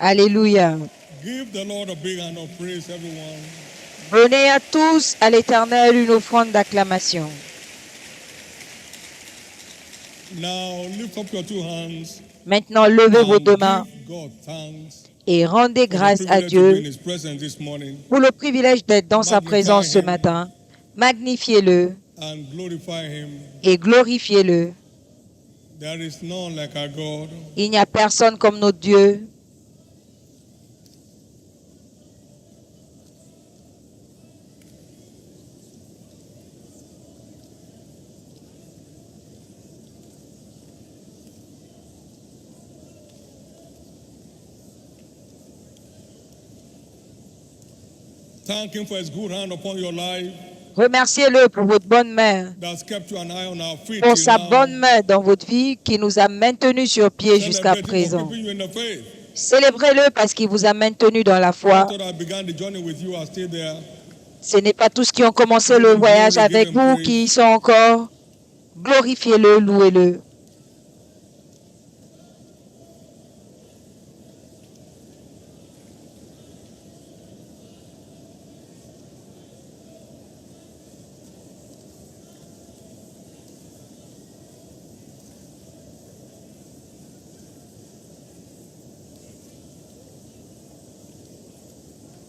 Alléluia. Give the Lord a big hand of praise, everyone. Donnez à tous à l'Éternel une offrande d'acclamation. Now lift up your two hands Maintenant, levez vos deux mains give God thanks et rendez for the grâce à privilege to be in Dieu His presence this morning pour le privilège d'être dans sa Magnify présence ce him. matin. Magnifiez-le and glorify Him. et glorifiez-le. There is none like our God. Il n'y a personne comme notre Dieu. Thank Him for His good hand upon your life Remerciez-le pour votre bonne main, that's kept you and I on our feet pour till sa now. bonne main dans votre vie qui nous a maintenus sur pied jusqu'à Celebrate Him for présent. keeping you in the faith. Célébrez-le parce qu'il vous a maintenu dans la foi. After I began the journey with you, I stayed there. Ce n'est pas tous qui ont commencé le voyage avec vous qui y sont encore. Glorifiez-le, louez-le.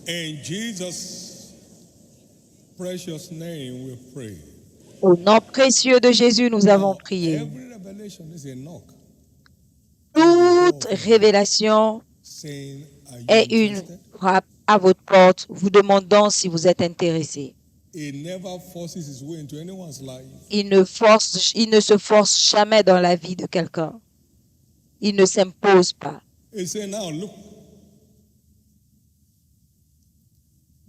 In Jesus' precious name we pray. Au nom précieux de Jésus, nous avons prié. Every revelation is a knock Toute révélation saying, are you est une interested? frappe à votre porte, vous demandant si vous êtes intéressé. He never forces his way into anyone's life. Il ne se force jamais dans la vie de quelqu'un. Il ne s'impose pas. He said, now look,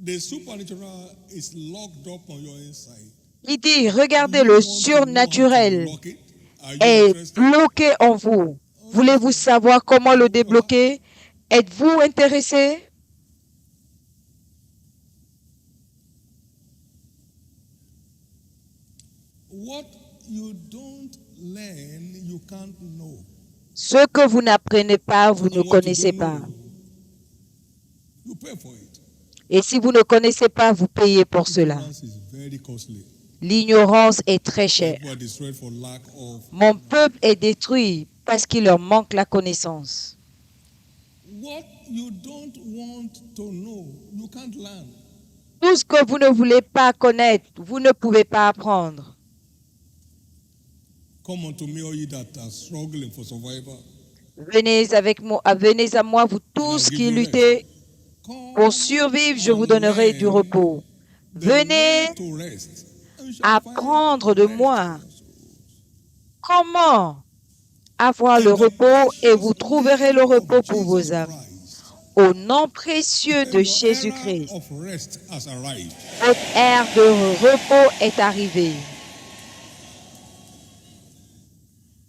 the supernatural is locked up on your inside. Il dit, regardez, le surnaturel Lock it. Are you est interested? bloqué en vous. Voulez-vous savoir comment le débloquer? Êtes-vous intéressé? What you don't learn, you can't know. Ce que vous n'apprenez pas, vous ne connaissez pas. You pay for it. Et si vous ne connaissez pas, vous payez pour cela. Ignorance is very costly. L'ignorance est très chère. People are destroyed for lack of. Mon peuple est détruit parce qu'il leur manque la connaissance. What you don't want to know, you can't learn. Tout ce que vous ne voulez pas connaître, vous ne pouvez pas apprendre. Come unto me, all ye that are struggling for survival. Venez à moi, vous tous qui luttez Come pour survivre, je vous donnerai du repos. Venez to rest. apprendre de moi comment avoir le repos et vous trouverez le repos pour vos âmes. Au nom précieux de Jésus-Christ, Of rest has arrived. votre ère de repos est arrivée.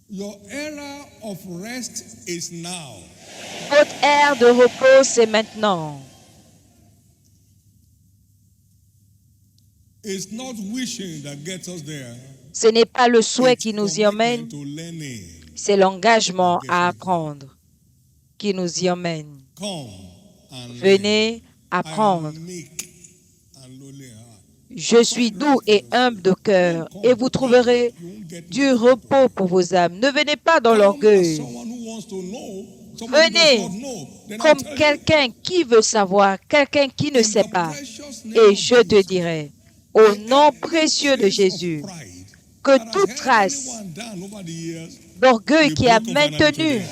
Your era of rest is now. Votre ère de repos, c'est maintenant. It's not wishing that gets us there. Ce n'est pas le souhait It's qui nous y commitment emmène, to learning. c'est l'engagement à apprendre qui nous y emmène. Come and Venez learn. I apprendre. am meek and lowly in heart. Je suis doux et humble de cœur et vous trouverez du repos pour vos âmes. Ne venez pas dans Come as l'orgueil. someone who wants to know, someone who does Venez not know. Then I comme tell you, quelqu'un qui veut savoir, quelqu'un qui ne in sait the pas. precious name Et of je te Jesus, dirai, au nom précieux de Jésus, que toute trace d'orgueil qui a maintenu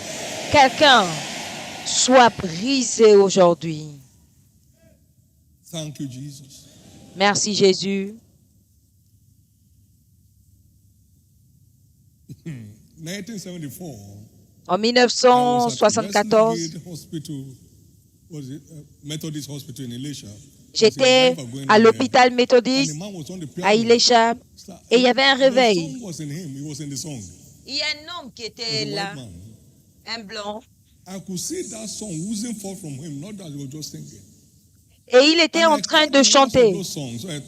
quelqu'un soit brisée aujourd'hui. Thank you, Jesus. Merci Jésus. 1974. En 1974, Methodist Hospital in Elisha. j'étais à l'hôpital méthodiste à Ilécha et il y avait un réveil. Il y a un homme qui était là, un blanc, I could see that song oozing forth from him, not that he was just singing. et il était en train de chanter.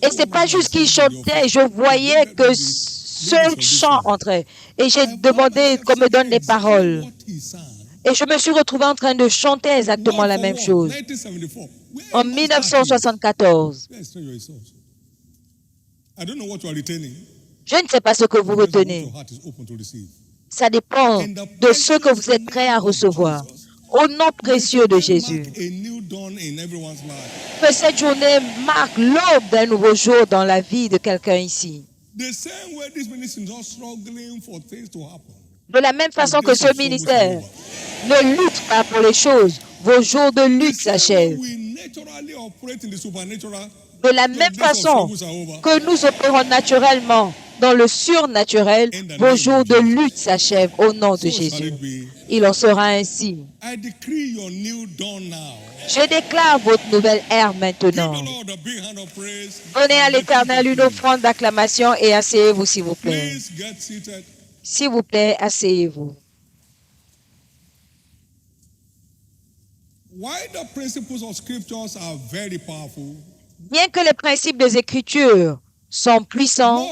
Et c'est pas juste qu'il chantait, je voyais que ce chant entrait. Et j'ai demandé qu'on me donne les paroles. Et je me suis retrouvé en train de chanter exactement la même chose. En 1974. Je ne sais pas ce que vous retenez. Ça dépend de ce que vous êtes prêt à recevoir. Au nom précieux de Jésus. Que cette journée marque l'aube d'un nouveau jour dans la vie de quelqu'un ici. De la même façon que ce ministère ne lutte pas pour les choses, vos jours de lutte s'achèvent. De la même façon que nous opérons naturellement dans le surnaturel, vos jours de lutte s'achèvent au nom de Jésus. Il en sera ainsi. Je déclare votre nouvelle ère maintenant. Donnez à l'Éternel une offrande d'acclamation et asseyez-vous, s'il vous plaît. S'il vous plaît, asseyez-vous. Bien que les principes des Écritures sont puissants,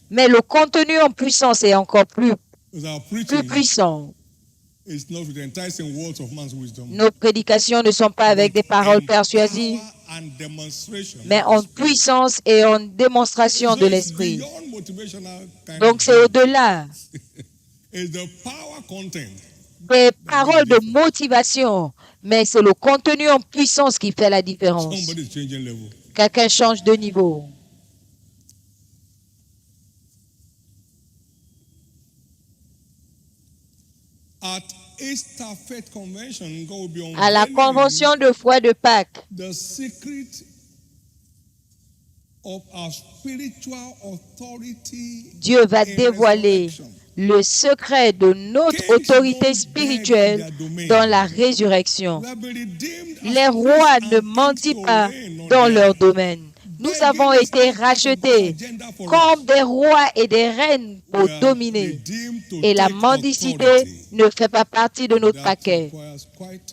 mais le contenu en puissance est encore plus puissant. Nos prédications ne sont pas avec des paroles persuasives, mais en puissance et en démonstration de l'esprit. Donc c'est au-delà des paroles de motivation, mais c'est le contenu en puissance qui fait la différence. Quelqu'un change de niveau. À la convention de foi de Pâques, Dieu va dévoiler le secret de notre autorité spirituelle dans la résurrection. Les rois ne mendient pas dans leur domaine. Nous avons été rachetés comme des rois et des reines pour dominer. Et la mendicité ne fait pas partie de notre paquet.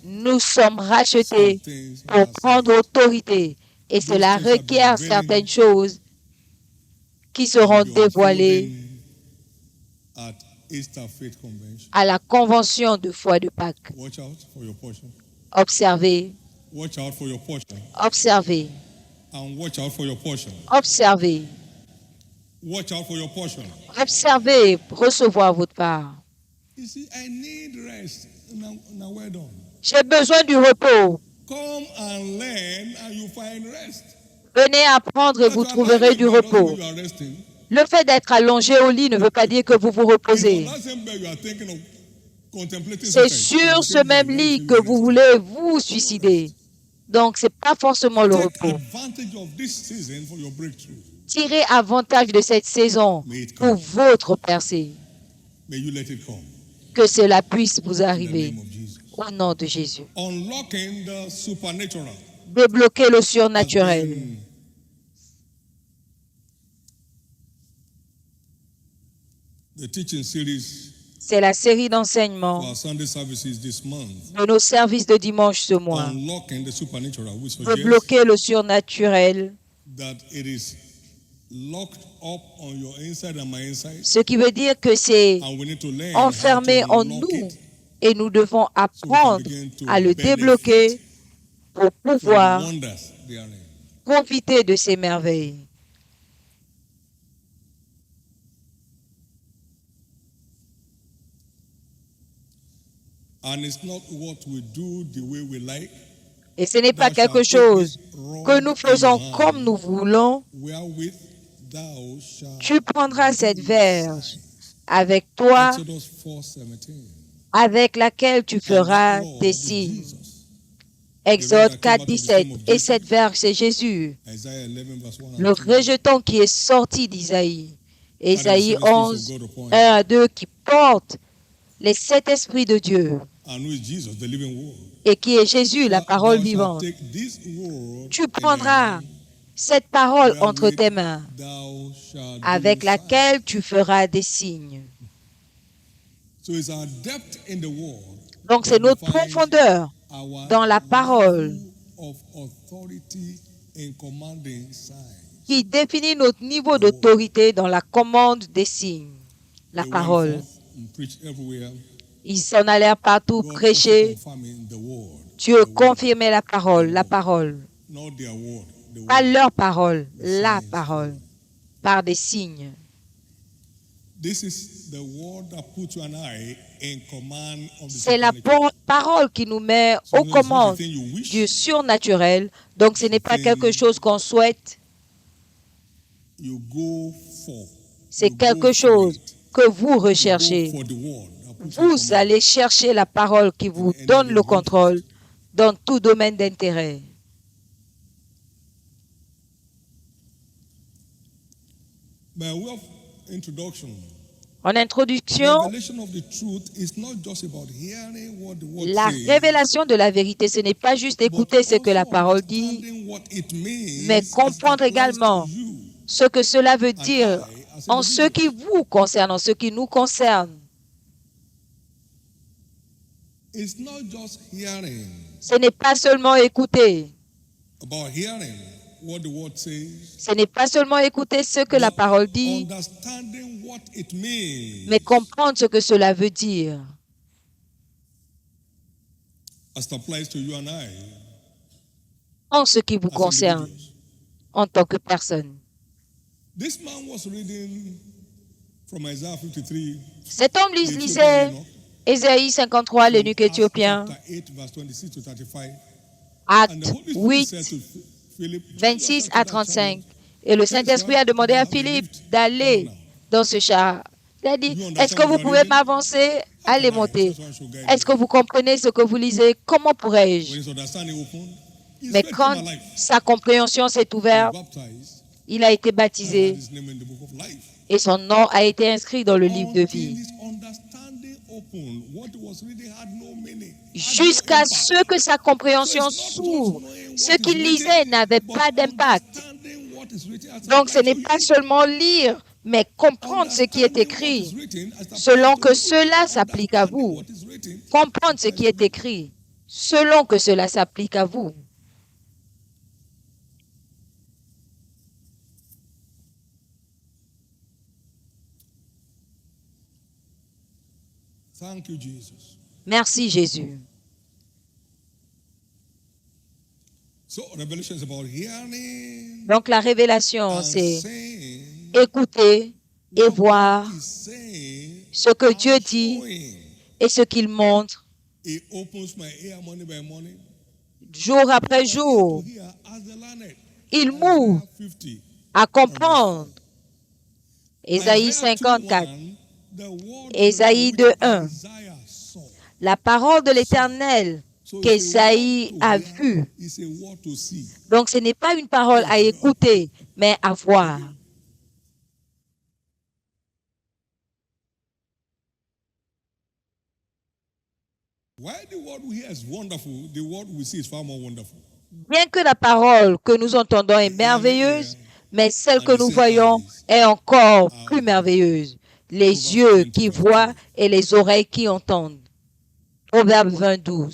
Nous sommes rachetés pour prendre autorité. Et cela requiert certaines choses qui seront dévoilées à la convention de foi de Pâques. Observez. Observez. Observez. Observez, recevoir votre part. J'ai besoin du repos. Venez apprendre et vous trouverez du repos. Le fait d'être allongé au lit ne veut pas dire que vous vous reposez. C'est sur ce même lit que vous voulez vous suicider. Donc, ce n'est pas forcément le repos. Tirez avantage de cette saison pour votre percée. Que cela puisse vous arriver. Au nom de Jésus. Débloquez le surnaturel. C'est la série d'enseignements de nos services de dimanche ce mois. Débloquer le surnaturel. Ce qui veut dire que c'est enfermé en nous et nous devons apprendre à le débloquer pour pouvoir profiter de ces merveilles. Et ce n'est pas quelque chose que nous faisons comme nous voulons. Tu prendras cette verge avec toi, avec laquelle tu feras des signes. Exode 4, 17. Et cette verge, c'est Jésus. Le rejeton qui est sorti d'Isaïe. Isaïe 11, 1 à 2, qui porte les 7 esprits de Dieu. Et qui est Jésus, la parole vivante. Tu prendras cette parole entre tes mains, avec laquelle tu feras des signes. Donc c'est notre profondeur dans la parole qui définit notre niveau d'autorité dans la commande des signes. La parole. preach everywhere. Ils s'en allèrent partout God also prêcher. confirming the word. Dieu confirmait la parole, Not their word. The pas word. leur parole, The la signs. parole, par des signes. This is the word that puts you and I in command of the C'est la supernatural. parole qui nous met So aux it's not a commandes thing you wish. du surnaturel. Donc ce n'est pas quelque chose qu'on souhaite, You go for. c'est You go quelque for chose it. que vous You go recherchez. for the word that puts you in Vous command. allez chercher la parole qui vous In any donne area le of contrôle interest. dans tout domaine d'intérêt. By way of introduction, En introduction, revelation of the truth is not just about hearing what the word la says, révélation de la vérité, ce n'est pas juste but écouter ce que la also parole dit, understanding what it means mais as it comprendre applies to également you ce que cela veut and dire I as en ce qui individuals. vous concerne, en ce qui nous concerne. It's not just hearing Ce n'est pas seulement écouter, about hearing what the word says, ce n'est pas seulement écouter ce que la but parole dit, understanding what it means mais comprendre ce que cela veut dire as it applies to you and I en ce qui vous as concerne individuals. en tant que personne. This man was reading from Isaiah 53, Cet homme the Ethiopian lisait eunuch, Ésaïe 53, l'eunuque Acts éthiopien, chapter 8, verse 26 to 35. And the Acte Holy Spirit said 8, to Philip, join 26 yourself to à that 35. chariot. Et le Saint-Esprit a demandé à Philippe d'aller dans ce char. Il a dit, est-ce que vous pouvez m'avancer? Allez monter. Est-ce que vous comprenez ce que vous lisez? Comment pourrais-je? When his understanding opened, his Mais faith quand came alive. sa compréhension s'est He was ouverte, baptized il a été and had baptisé his name in the book of life. et son nom a été inscrit dans le livre de Until vie. his understanding opened, what he was reading had no meaning. Jusqu'à ce que sa compréhension s'ouvre. Ce qu'il lisait n'avait pas d'impact. Donc ce n'est pas seulement lire, mais comprendre ce qui est écrit, selon que cela s'applique à vous. Comprendre ce qui est écrit, selon que cela s'applique à vous. Thank you, Jesus. Merci Jésus. So revelation is about hearing Donc la révélation, and c'est saying écouter et voir what he's saying ce que Dieu and dit showing. et ce qu'il montre He opens my ear morning by morning. jour après jour. To hear as the learned. Il m'ouvre Isaiah 50. à comprendre. Ésaïe 54, 2:1, the word Ésaïe of the Lord which 2:1. Isaiah saw. La parole de l'Éternel So qu'Ésaïe it's a a word to vue. hear, it's a word to see. Donc ce n'est pas une parole à écouter, mais à voir. While the word we hear is wonderful, the word we see is far more wonderful. Bien que la parole que nous entendons est merveilleuse, mais celle que nous voyons est encore plus merveilleuse. Les yeux qui voient et les oreilles qui entendent. Proverbe 22.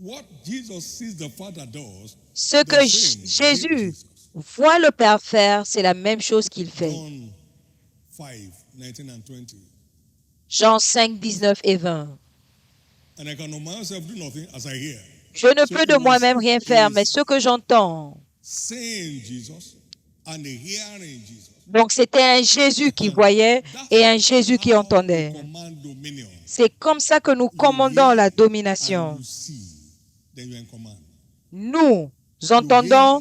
What Jesus sees the Father does, Ce que Jésus voit le Père faire, c'est la même chose qu'il fait. John 5, 19 and 20. Jean 5, 19 et 20. And I can of myself do nothing as I hear. Je ne peux de moi-même rien faire, mais ce que j'entends. Seeing Jesus and hearing Jesus. Donc c'était un Jésus qui voyait et un Jésus qui entendait. Command dominion. C'est comme ça que nous commandons la And domination. you see, then you are in command. Nous entendons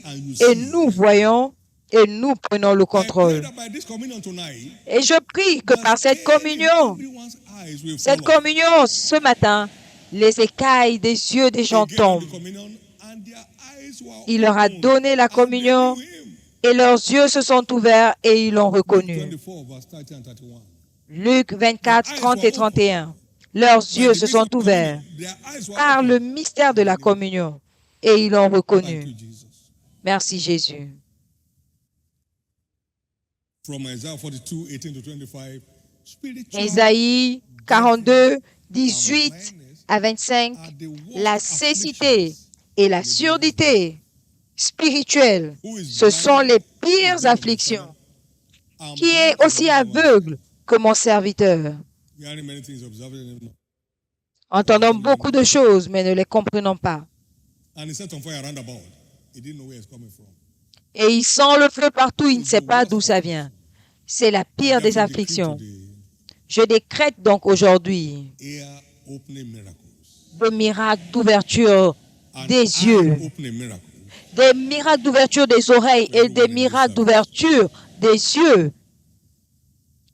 et nous voyons et nous prenons le I pray contrôle. that by this communion tonight, Et je prie que par cette communion, everyone's eyes will cette fall off. communion ce matin, les écailles des yeux des gens They gave them tombent. the communion, and their eyes were Il leur a opened, donné la and they communion knew him. et leurs yeux se sont ouverts et ils l'ont Luke reconnu. 24, verse 30 and 31. Luc 24, 30 et 31. Leurs yeux se sont ouverts Their eyes were par opened. le mystère de la communion et ils l'ont Thank you, reconnu. Jesus. Merci Jésus. From Isaiah 42, 18 to 25, spiritual Ésaïe 42, 18 à 25. are the worst La cécité afflictions. et la surdité spirituelle, ce sont les pires afflictions. And Qui est blind aussi as a man. aveugle que mon serviteur? Hearing many things, observing them. Entendons beaucoup de choses, mais ne les comprenons pas. And he set on fire round about. He didn't know where it's coming from. Et il sent le feu partout, il ne sait pas d'où ça vient. C'est la pire des afflictions. Je décrète donc aujourd'hui Ear-opening miracles. des miracles d'ouverture des yeux, Opening miracles. des miracles d'ouverture des oreilles et des miracles d'ouverture des yeux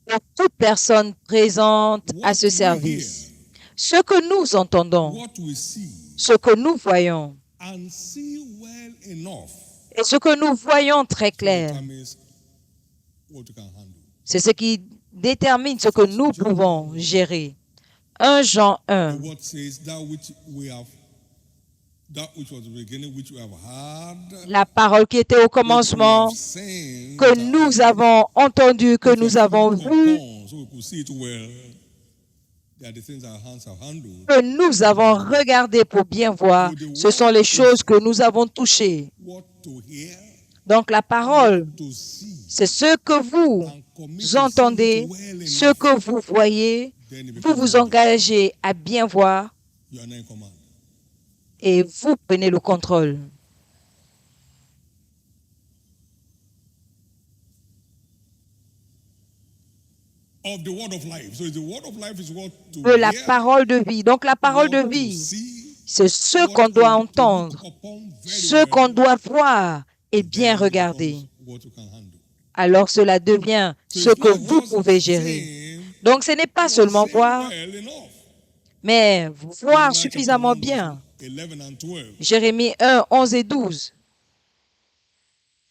pour toute personne présente à ce service. Ce que nous entendons, What we see ce que nous voyons and see well enough et ce que nous voyons très clair, determines what you can handle. c'est ce qui détermine ce que nous pouvons gérer. 1 Jean 1. The word says that which was the beginning, which we have heard, La parole qui était au which we commencement, have seen, que nous avons entendu, que which nous we have avons looked vu, upon, so we could see it well. They are the things our hands have handled. que nous avons regardé pour bien voir. Ce sont les choses que nous avons touchées. What to hear, Donc la parole, to see, c'est ce que vous and commit to entendez, see it well ce enough. que vous voyez, Then it vous becomes vous engagez à bien voir you are not in command. et vous prenez le contrôle. Of the word of life. So the word of life is what to De la hear, parole de vie. Donc la parole de what to vie, see, c'est ce what qu'on doit to entendre, look upon very ce well. qu'on doit voir et bien Then it regarder. becomes what you can handle. Alors cela devient So ce it's que not vous just pouvez gérer. saying, Donc ce n'est pas seulement saying voir, well enough. mais voir Jeremiah chapter suffisamment 1, bien. verse 11 and 12. Jérémie 1, 11 et 12.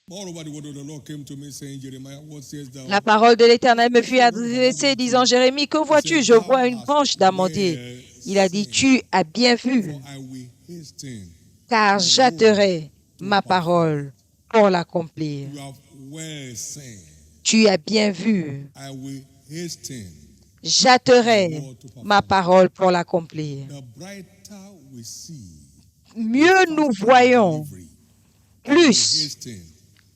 Moreover, the word of the Lord came to me, saying, Jeremiah, what sayest thou? La parole de l'Éternel me fut adressée, disant, Jérémie, que vois-tu? Je vois une branche d'amandier. Il a dit, tu as bien vu, For I will hasten. car j'hâterai ma parole pour l'accomplir. You have well said. Tu as bien vu, I will hasten. j'hâterai ma parole pour l'accomplir. The brighter we see, Mieux nous voyons, delivery. plus Hasten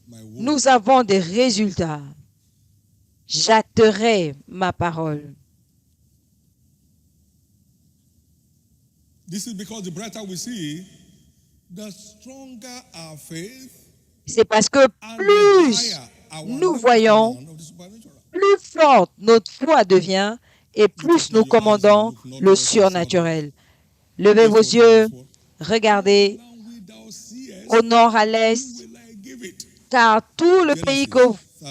my word. nous avons des résultats. J'hâterai ma parole. This is because the brighter we see, the stronger our faith, C'est parce que and plus the higher our nous voyons, command of the supernatural. plus forte notre foi devient et plus nous commandons le surnaturel. Levez vos yeux, regardez Now we thou seest, au nord, à l'est, will I give it. car tout le pays que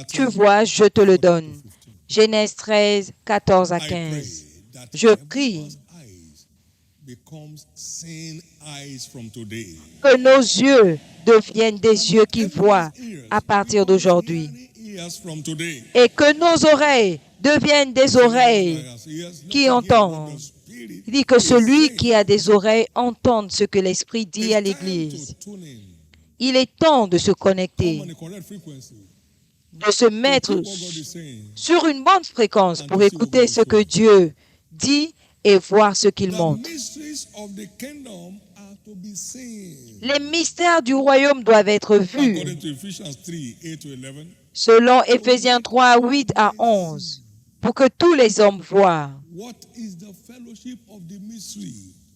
tu vois, je te le donne. Genèse 13, 14 à I pray 15. that Je everyone's prie eyes becomes seeing eyes from today. que nos yeux deviennent des yeux qui voient à partir d'aujourd'hui Hearing ears from today. et que nos oreilles deviennent des oreilles qui entendent. Il dit que celui qui a des oreilles entende ce que l'Esprit dit à l'Église. Il est temps de se connecter, de se mettre sur une bonne fréquence pour écouter ce que Dieu dit et voir ce qu'il montre. Les mystères du royaume doivent être vus, selon Éphésiens 3, 8 à 11, pour que tous les hommes voient.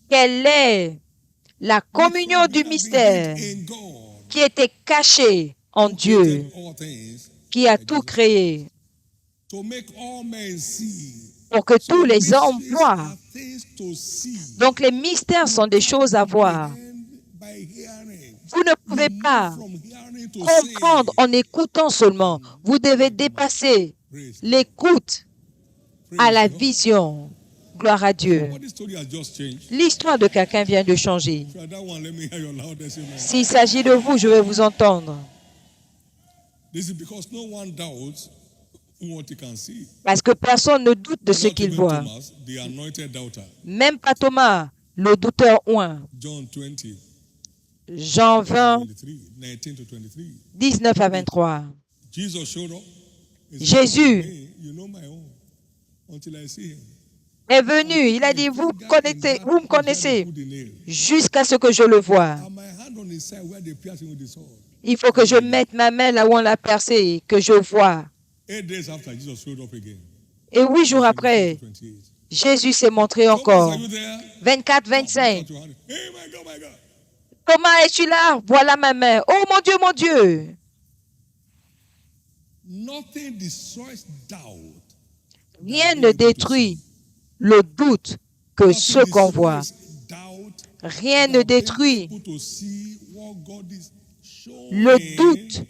Quelle est la communion du mystère qui était cachée en Dieu, qui a tout créé, pour que tous les hommes voient. Donc les mystères sont des choses à voir. Vous ne pouvez pas comprendre en écoutant seulement. Vous devez dépasser l'écoute à la vision. Gloire à Dieu. L'histoire de quelqu'un vient de changer. S'il s'agit de vous, je vais vous entendre. Parce que personne ne doute de ce qu'il voit. Même pas Thomas, le douteur oint. Jean 20, 19 à 23. Jésus est venu, il a dit, vous me connaissez jusqu'à ce que je le voie. Il faut que je mette ma main là où on l'a percé, que je vois. Et 8 jours après, Jésus s'est montré Thomas, encore. are you there? 24, Come on, 25. lift up your hand. Hey, my God, my God. Thomas, es-tu là? Voilà ma main. Oh mon Dieu, mon Dieu. Nothing destroys doubt. Rien ne détruit le doute que Nothing ce qu'on voit. destroys doubt. Rien ne than being détruit able to see what God is le showing doute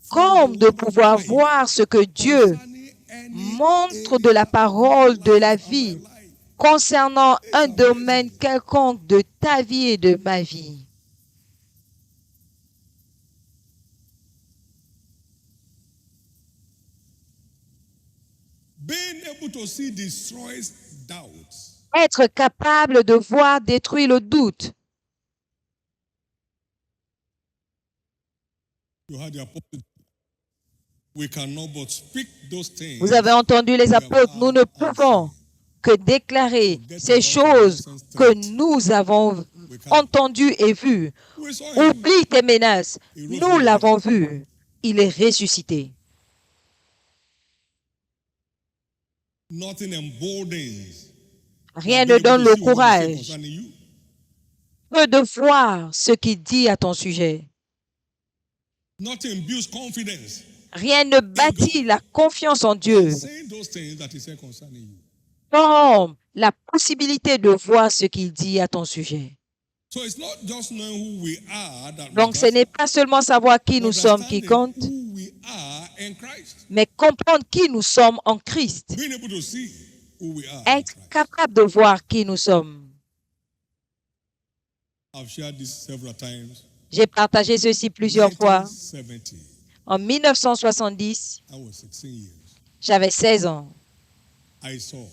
comme de pouvoir voir ce que Dieu concerning any montre de la parole de la vie concernant un domaine quelconque de ta vie et de ma vie. Being able to see destroys doubts. Être capable de voir détruire le doute. You had the apostle. We cannot but speak those things. Vous avez entendu les apôtres, nous ne pouvons que déclarer ces choses que nous avons entendues et vues. We saw him. Oublie tes menaces. Nous l'avons vu. Il est ressuscité. Nothing emboldens. Rien ne donne le courage Concerning you. que de voir ce qu'il dit à ton sujet. Nothing builds confidence. Rien ne bâtit la confiance en Dieu Saying those things that he said concerning you. comme la possibilité de voir ce qu'il dit à ton sujet. So it's not just knowing who we are that Donc ce matters, n'est pas seulement savoir qui nous sommes qui compte, who we are in Christ. mais comprendre qui nous sommes en Christ. Being able to see who we are in Être Christ. capable de voir qui nous sommes. I've shared this several times. J'ai partagé ceci plusieurs fois. 1970, En 1970, I was 16 years. j'avais 16 ans. I saw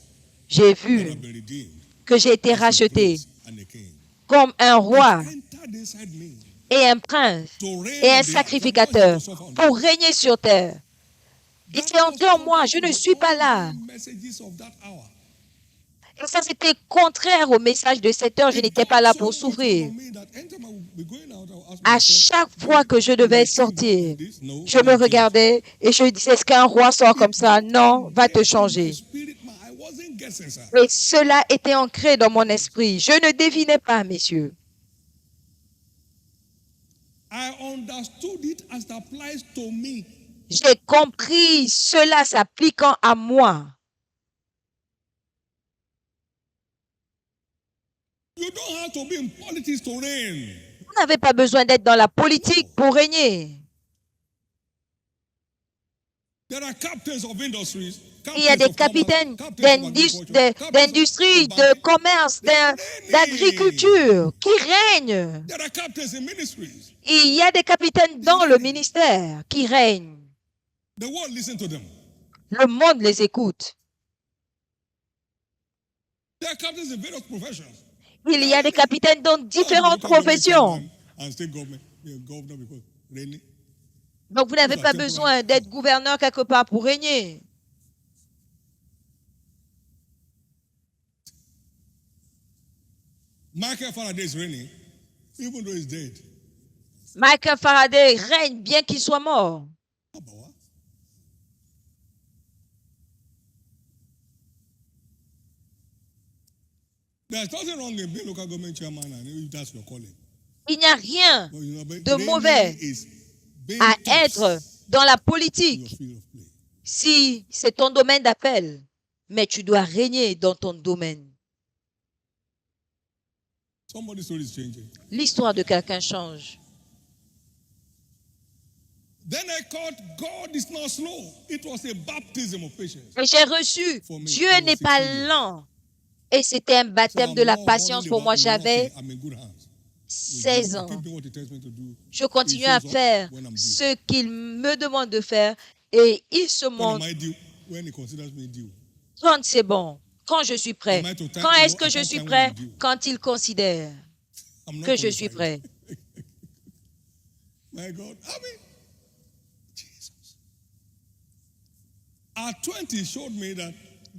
J'ai that vu I've been redeemed que j'ai été as a racheté prince and a king. comme un roi Entered inside me et un prince to reign et on un the sacrificateur earth, not just to suffer. pour régner sur terre. Il s'est entré en moi, je ne suis pas là. Messages of that hour. Et ça, c'était contraire au message de cette heure. Je n'étais pas là pour souffrir. À chaque fois que je devais sortir, je me regardais et je disais, est-ce qu'un roi sort comme ça? Non, va te changer. Et cela était ancré dans mon esprit. Je ne devinais pas, messieurs. J'ai compris cela s'appliquant à moi. Vous n'avez pas besoin d'être dans la politique pour régner. Il y a des capitaines d'industrie, de commerce, d'agriculture qui règnent. Il y a des capitaines dans le ministère qui règnent. Le monde les écoute. Il y a des capitaines dans différentes professions. Donc, vous n'avez pas besoin d'être gouverneur quelque part pour régner. Michael Faraday is reigning, even though he's dead. Michael Faraday règne bien qu'il soit mort. There's nothing wrong in being local government chairman and if that's your calling. Il n'y a rien But, you know, but de reigning mauvais is being à tops être dans la in your politique field of play. si c'est ton domaine d'appel, mais tu dois régner dans ton domaine. Somebody's story is changing. L'histoire de quelqu'un change. Then I caught God is not slow. It was a baptism of patience. Et j'ai reçu, Dieu n'est pas lent. Et c'était un baptême de la patience pour moi. J'avais I'm in good hands. 16 ans. Keep doing what he tells me to do. Je continue à faire ce qu'il me demande de faire et il se When am montre I due? When he considers me due. quand c'est bon, quand je suis prêt. Quand est-ce que je suis prêt? Quand il considère I'm not que je suis qualified. prêt. My God. I mean, Jesus. At 20, he showed me that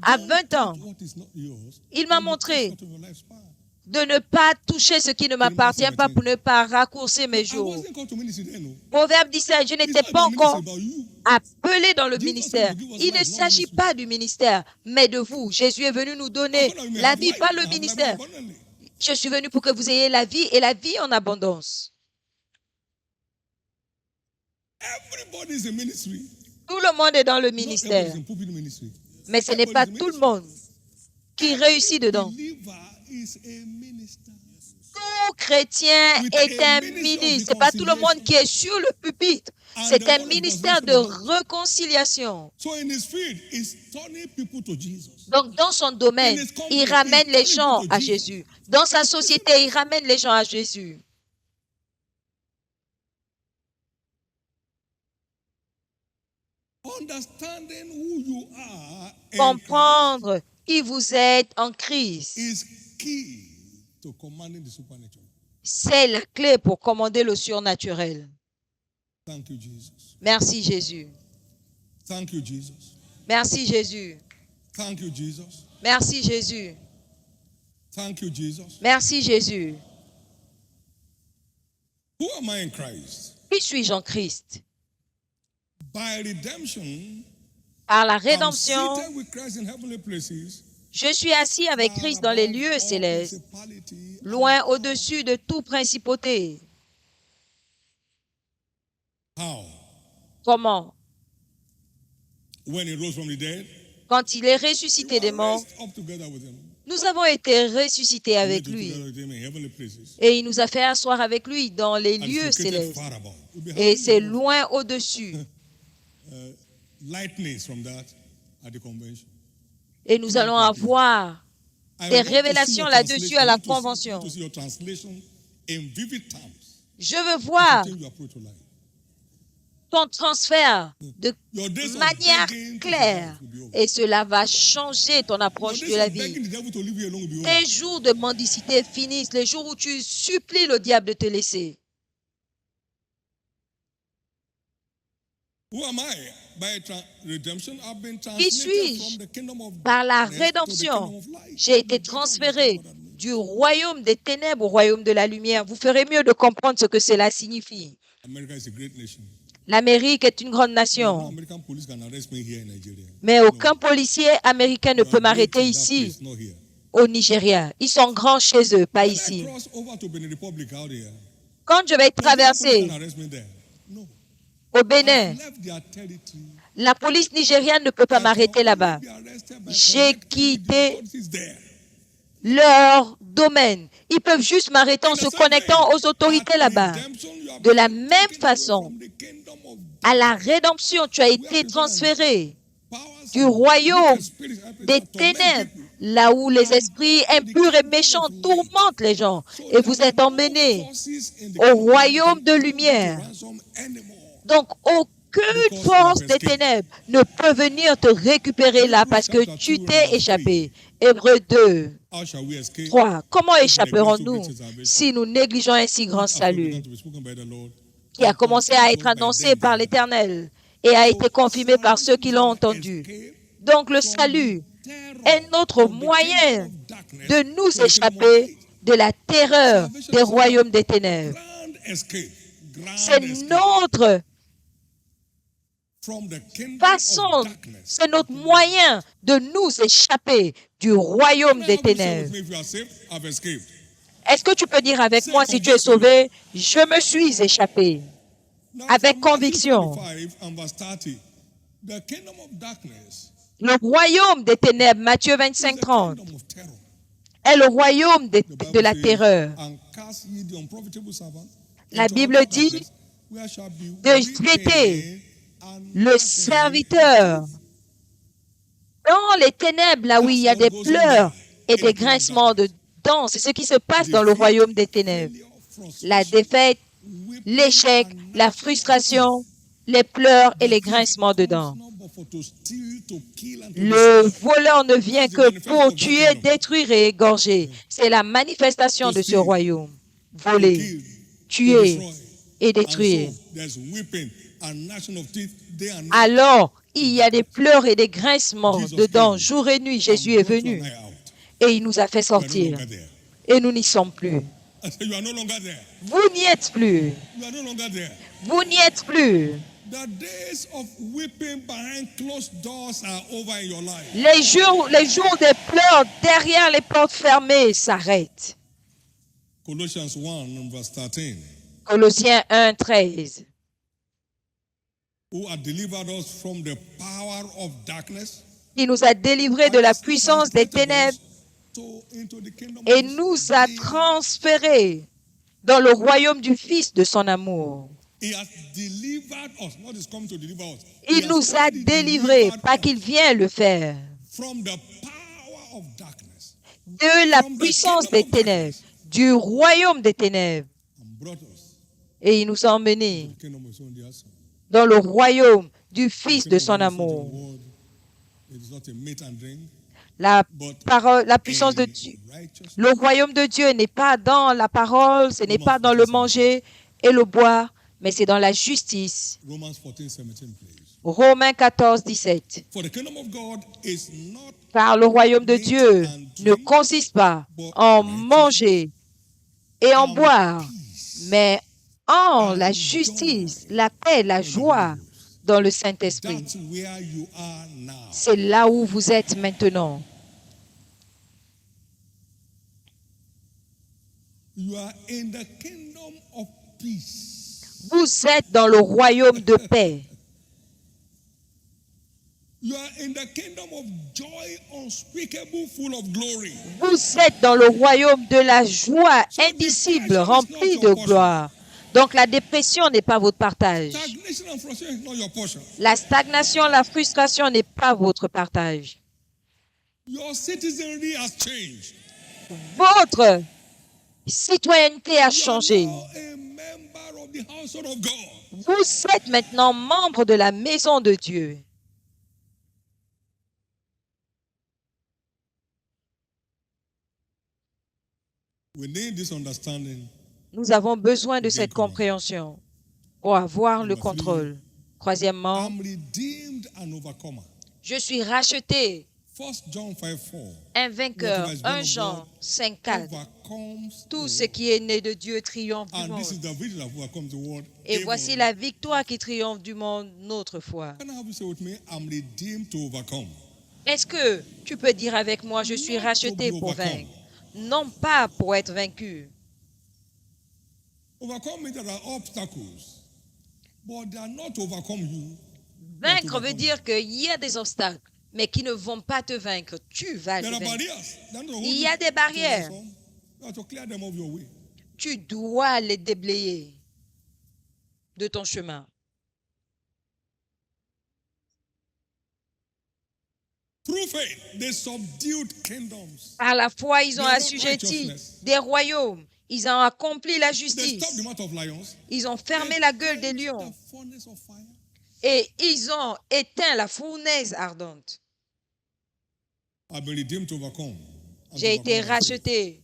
À don't 20 ans, touch what is not yours. il m'a Don't montré cut short of your lifespan. de ne pas toucher ce qui ne m'appartient pas pour ne pas raccourcir mes I jours. wasn't called to ministry then, no. Proverbe 17, je It's n'étais not pas about ministry, encore about you. appelés dans le ministère. Il ne s'agit pas du ministère, mais de vous. Jésus est venu nous donner la vie, pas le ministère. Je suis venu pour que vous ayez la vie et la vie en abondance. Tout le monde est dans le ministère, mais ce n'est pas tout le monde qui réussit dedans. Tout chrétien est un ministre. Ce n'est pas tout le monde qui est sur le pupitre. C'est un ministère de réconciliation. Donc, dans son domaine, il ramène les gens à Jésus. Dans sa société, il ramène les gens à Jésus. Comprendre qui vous êtes en Christ, c'est la clé pour commander le surnaturel. Merci Jésus. Merci Jésus. Merci Jésus. Merci Jésus. Qui suis-je en Christ? Par la rédemption, je suis assis avec Christ dans les lieux célestes, loin au-dessus de toute principauté. Comment? Quand il est ressuscité des morts, nous avons été ressuscités avec lui. Et il nous a fait asseoir avec lui dans les lieux célestes. Et c'est loin au-dessus. Et nous allons avoir des révélations là-dessus à la convention. Je veux voir ton transfert de manière claire et cela va changer ton approche de la vie. Tes jours de mendicité finissent, les jours où tu supplies le diable de te laisser. Qui suis-je? Par la rédemption, j'ai été transféré du royaume des ténèbres au royaume de la lumière. Vous ferez mieux de comprendre ce que cela signifie. L'Amérique est une grande nation, mais aucun policier américain ne peut m'arrêter ici, au Nigeria. Ils sont grands chez eux, pas ici. Quand je vais traverser au Bénin, la police nigériane ne peut pas m'arrêter là-bas. J'ai quitté leur domaine. Ils peuvent juste m'arrêter en se connectant aux autorités là-bas. De la même façon, à la rédemption, tu as été transféré du royaume des ténèbres, là où les esprits impurs et méchants tourmentent les gens, et vous êtes emmenés au royaume de lumière. Donc, aucune force des ténèbres ne peut venir te récupérer là parce que tu t'es échappé. Hébreux 2, 3. Comment échapperons-nous si nous négligeons un si grand salut qui a commencé à être annoncé par l'Éternel et a été confirmé par ceux qui l'ont entendu? Donc, le salut est notre moyen de nous échapper de la terreur des royaumes des ténèbres. C'est notre façon, c'est notre moyen de nous échapper du royaume des ténèbres. Est-ce que tu peux dire avec moi, si tu es sauvé, je me suis échappé avec conviction? Le royaume des ténèbres, Matthieu 25, 30, est le royaume de la terreur. La Bible dit de traiter le serviteur dans les ténèbres, là où il y a des pleurs et des grincements de dents. C'est ce qui se passe dans le royaume des ténèbres. La défaite, l'échec, la frustration, les pleurs et les grincements de dents. Le voleur ne vient que pour tuer, détruire et égorger. C'est la manifestation de ce royaume. Voler, tuer et détruire. Alors, il y a des pleurs et des grincements de dents. Jour et nuit, Jésus est venu et il nous a fait sortir. Et nous n'y sommes plus. Vous n'y êtes plus. Vous n'y êtes plus. The days of weeping behind closed doors are over in your life. Les jours des pleurs derrière les portes fermées s'arrêtent. Colossians 1 verse 13. Colossiens 1, 13. Who had delivered us from the power of darkness. Il nous a délivrés de la puissance des ténèbres et nous a transférés dans le royaume du Fils de son amour. He has delivered us, not is coming to deliver us. Il nous a délivrés, pas qu'il vient le faire, From the power of darkness. de la puissance des ténèbres, du royaume des ténèbres. And brought us Et il nous a emmenés to the kingdom of his own dear son. dans le royaume du Fils The de kingdom son of God is not amour. in the world. It is not a meat and drink, La but parole, la puissance de Dieu. righteousness. Le royaume de Dieu n'est pas dans la parole, ce n'est pas dans le manger et le boire, mais c'est dans la justice. Romans 14:17, please. Romains 14, 17. For the kingdom of God is not Car le royaume de Dieu ne consiste pas en manger et en boire, mais en la justice, la paix, la joie dans le Saint-Esprit. that's where you are now. C'est là où vous êtes maintenant. You are in the kingdom of peace. Vous êtes dans le royaume de paix. You are in the kingdom of joy unspeakable, full of glory. Vous êtes dans le royaume de la joie indicible, remplie de gloire. Donc la dépression n'est pas votre partage. Stagnation and frustration is not your portion. La stagnation, la frustration n'est pas votre partage. Your citizenry has changed. Votre citoyenneté a changé. You are now a member of the household of God. Vous êtes maintenant membre de la maison de Dieu. We need this understanding. Nous avons besoin de cette compréhension pour avoir le contrôle. Troisièmement, I'm redeemed and overcomer. je suis racheté, 1 John 5:4. un vainqueur. 1 Jean 5, 4. Overcomes Tout the ce world. qui est né de Dieu triomphe du And this is monde. the victory that overcomes the world. Et even. voici la victoire qui triomphe du monde, notre foi. Can I have you say with me? I'm redeemed to overcome. Est-ce que tu peux dire avec moi, je suis racheté pour vaincre, non pas pour être vaincu? Overcome means there are obstacles, but they are not to overcome you. Vaincre veut dire qu'il y a des obstacles, mais qui ne vont pas te vaincre. Tu vas There les are vaincre. barriers. They're not to hold Il y you a des to barrières. overcome. You have to clear them off your way. Tu dois les déblayer de ton chemin. Through faith, they subdued kingdoms. Par la foi, ils ont They brought assujetti righteousness. des royaumes. Ils ont accompli la They stopped justice. the mouth of lions. Ils ont fermé la gueule des Quenched lions. the furnace of fire. Et ils ont éteint la fournaise ardente. I've been redeemed to overcome. And J'ai to été overcome by faith. racheté.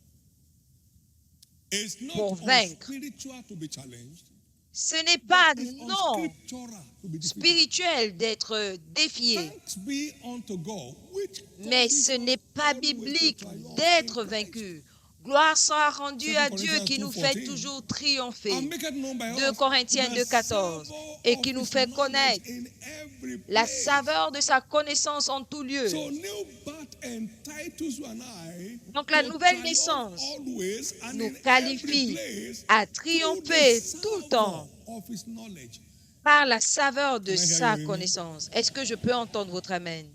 It's not pour vaincre. unspiritual to be challenged. Ce n'est pas, It's non, unscriptural to be defeated. spirituel d'être défié. Thanks be unto God, which Mais causes ce n'est pas always to biblique triumph d'être in Christ. vaincu. Gloire soit rendue à Dieu qui nous fait 2 toujours triompher. And make it known by 2 us Corinthiens the 2,14 savor et of qui nous his fait knowledge connaître in every la place. saveur de sa connaissance en tout lieu. So new birth entitles you and I Donc la to nouvelle triumph naissance always and nous in qualifie every place à through triompher the tout le savor temps of his knowledge. par la saveur de Can I hear sa you, amen? connaissance. Est-ce que je peux entendre votre amen?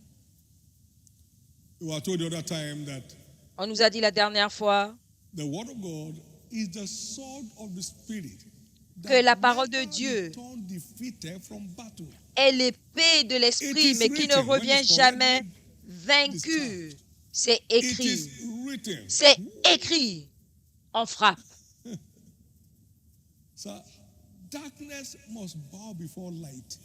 You were told the other time that On nous a dit la dernière fois the word of God is the sword of the spirit. que la that parole de never Dieu return defeated from battle. est l'épée de l'esprit, It is mais qui ne written, when revient it's jamais corrected, vaincu. C'est It écrit. is written. C'est écrit. On frappe. So darkness must bow before light.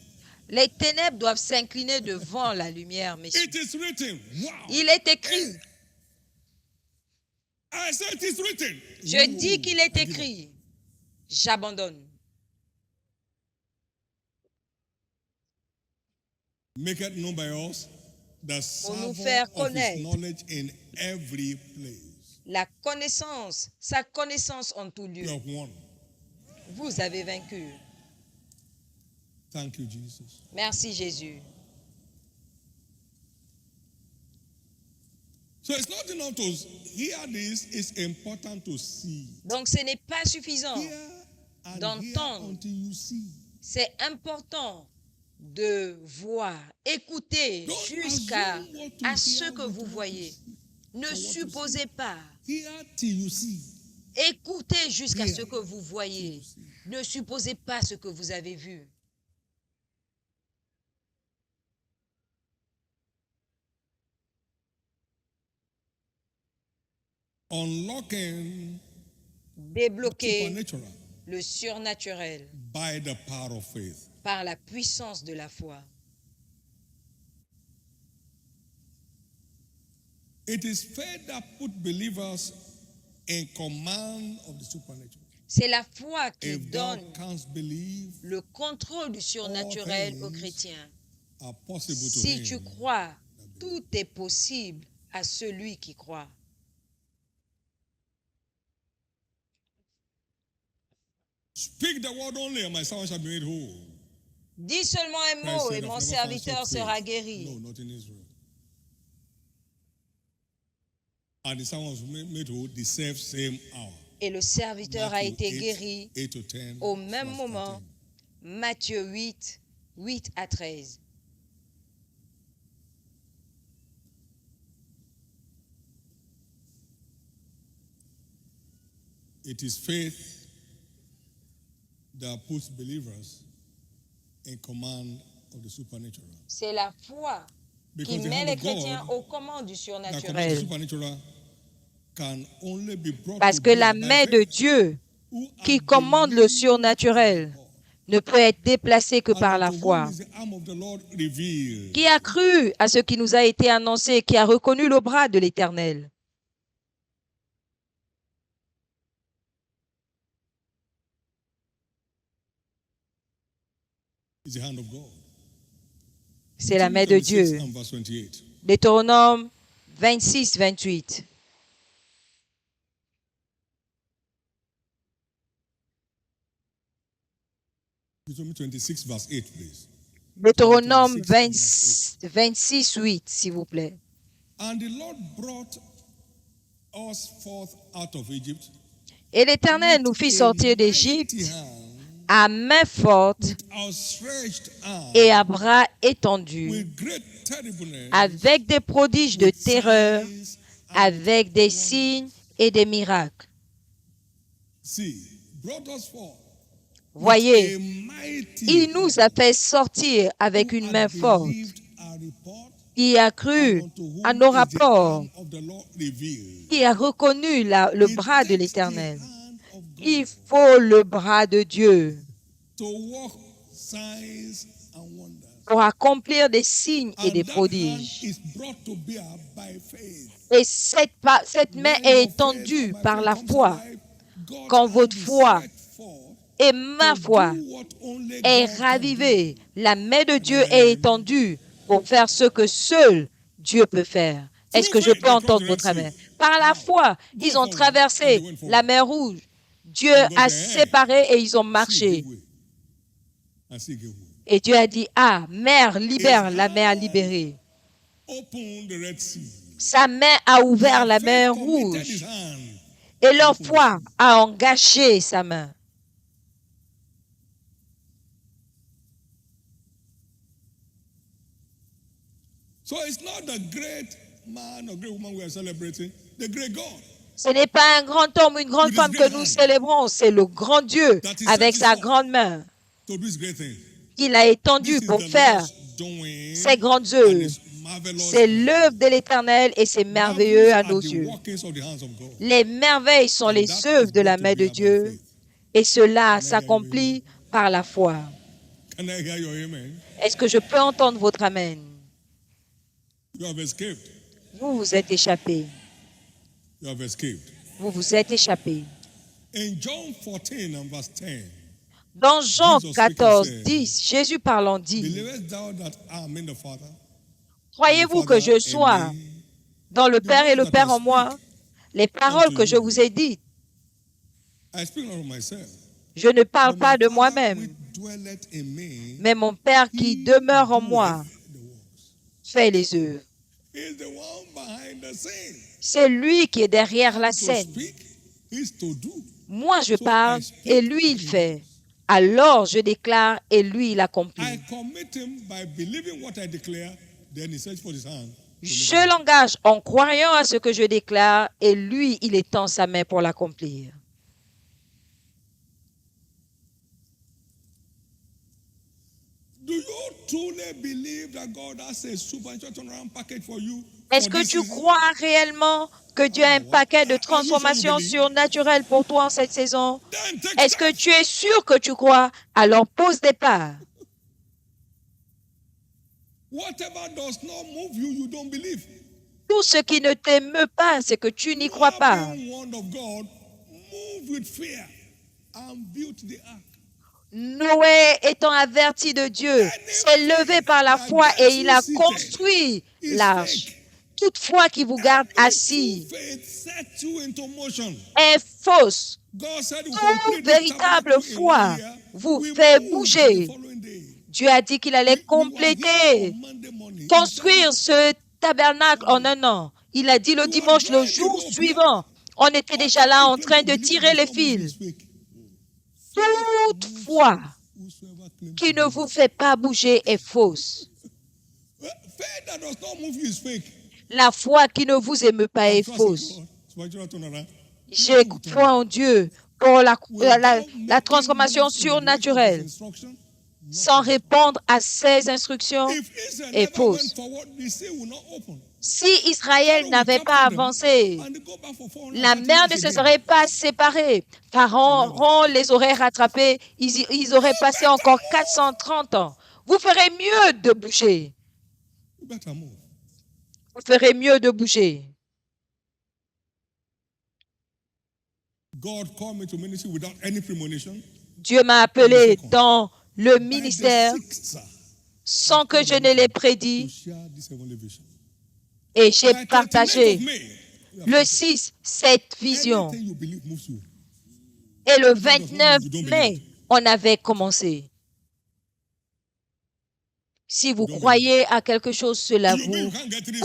Les ténèbres doivent s'incliner devant la lumière, messieurs. It is written. Wow. Il est écrit. I said it is written. Je dis qu'il est I give up. écrit. J'abandonne. Make it known by us the Pour nous savor faire of connaître. his knowledge in every place. La connaissance, sa connaissance en tout lieu. You have won. Vous avez vaincu. Thank you, Jesus. Merci Jésus. So it's not enough to hear this, it's important to see. Donc ce n'est pas suffisant Hear and hear d'entendre. until you see. C'est important de voir, écouter Don't jusqu'à assume what to à hear, ce que what vous to voyez. see. Ne what to supposez pas. Hear till you see. Écoutez jusqu'à Hear ce que vous voyez. Ne supposez pas ce que vous avez vu. Unlocking Débloquer supernatural le surnaturel by the power of faith. par la puissance de la foi. It is faith that put believers in command of the supernatural. C'est la foi qui If thou donne canst believe, le contrôle du surnaturel aux chrétiens. are possible to Si him. tu crois, tout est possible à celui qui croit. Speak the word only, and my servant shall be made whole. Dis seulement un Christ mot said, et "I've mon never found serviteur such sera faith." guéri. No, not in Israel. And the servant was made whole the same hour. Et le serviteur a Matthew été 8, guéri 8 to 10, au même verse moment. 13. Matthieu 8, 8 à 13. It is faith that puts believers in command of the supernatural. C'est la foi qui Because the met hand les of chrétiens God aux commandes du that commands the surnaturel. supernatural can only be brought Parce to que la bear by main de faith. Dieu Who qui have commande le believed surnaturel God. ne peut être déplacée que And par la unto foi. whom is the arm of the Lord revealed. Qui a cru à ce qui nous a été annoncé, qui a reconnu le bras de l'Éternel? Is the hand of God. C'est la main de 26 Dieu. and verse 28. Deutéronome 26, 28. Deuteronomy 26 verse 8, please. Deutéronome 26, 26, 8, s'il vous plaît. And the Lord brought us forth out of Egypt Et l'Éternel nous fit sortir d'Égypte mighty hand, à main forte with outstretched arm, et à bras étendus, with great terribleness, avec des prodiges de with terreur, signs and avec des wonders. signes et des miracles. See, brought us forth Voyez, with a mighty il nous a hand, fait sortir avec who une had main forte, believed our report, qui a cru and unto whom à nos is the rapports, arm of the Lord revealed. qui a reconnu le It bras de takes the l'Éternel. hand of God Il faut le bras de Dieu to work signs and wonders. pour accomplir des signes et And des that hand prodiges. is brought to bear by faith. Et cette main When est your étendue faith and my par faith la comes foi. alive, God's Quand hand votre is foi stretched forth et ma to foi do what only est God can ravivée, do. la main de Dieu est étendue pour faire ce que seul Dieu peut faire. Est-ce que je peux entendre votre amen? Par la foi, ils ont traversé la mer Rouge. Dieu a séparé et ils ont See, marché. give way. And see, give way. Et Dieu a dit, ah, mer, libère, la mer a libéré. Open the Red Sea. Sa main a ouvert Their la faith mer committed his Rouge hand. et leur foi a engagé sa main. So it's not the great man or great woman we are celebrating, the great God. Ce n'est pas un grand homme ou une grande femme que nous célébrons, c'est le grand Dieu avec sa grande main To do his great thing. qu'il a This étendue is pour the faire Lord's doing, ses grandes and œuvres. it's marvelous. C'est l'œuvre de l'Éternel et c'est merveilleux Marvelous à are nos the yeux. workings of the hands of God. Les merveilles sont les That œuvres is de la brought to main de bear by Dieu faith. et cela s'accomplit par la foi. Can I hear your amen? Est-ce que je peux entendre votre amen? You have escaped. Vous vous êtes échappés. You have escaped. Vous vous êtes échappés. In John 14 and verse 10, Dans Jean Jesus 14, speaking 10, Jésus parlant dit, believest thou that I am in the Father? croyez-vous The que Father je in sois me? dans le Père et le that Père I en moi? speak Les paroles unto que je you. vous ai dites, I speak not of myself, Je ne parle but pas my de Father moi-même, which dwelleth in me, mais mon Père qui he demeure en moi doeth the works. fait les œuvres. He is the one behind the scene. C'est lui qui est derrière la I'm to scène. speak, he's to do. Moi, je So parle I et speak lui, il and he fait. does. Alors, je déclare et lui, il I accomplit. commit him by believing what I declare, then he stretches forth his hand. to make Je it. l'engage en croyant à ce que je déclare et lui, il étend sa main pour l'accomplir. Do you truly believe that God has a supernatural turnaround package for you? Est-ce for que this tu season? crois réellement que Dieu a un paquet de Are you sure you transformations believe? surnaturelles pour toi en cette saison? Then take Est-ce que steps. tu es sûr que tu crois? Alors pose des pas. Whatever does not move you, you don't believe. Tout ce qui ne t'émeut pas, c'est que tu n'y crois Noah pas. being warned of God, moved with fear and built the ark. Noé, étant averti de Dieu, s'est levé par la foi et il a construit l'arche. Toute foi qui vous garde assis True faith sets you into motion. est fausse. God said he will Toute complete the véritable tabernacle in foi 1 year. vous We fait moved bouger. the following day. Dieu a dit qu'il allait We were here compléter, on Monday morning. construire ce tabernacle en un an. Il a dit le dimanche, le jour suivant, on était déjà là en train de tirer les fils. Toute foi qui ne vous fait pas bouger est fausse. Faith that does not move you is fake. La foi qui ne vous émeut pas est fausse. J'ai foi en Dieu pour la transformation surnaturelle. Sans répondre à ses instructions est fausse. Si Israël n'avait pas avancé, la mer ne se serait pas séparée. Pharaon les aurait rattrapés. Ils auraient passé encore 430 ans. Vous ferez mieux de bouger. Vous ferez mieux de bouger. Dieu m'a appelé dans le ministère sans que je ne l'ai prédit et j'ai partagé le 6, cette vision. Et le 29 mai, on avait commencé. Si vous croyez à quelque chose, cela vous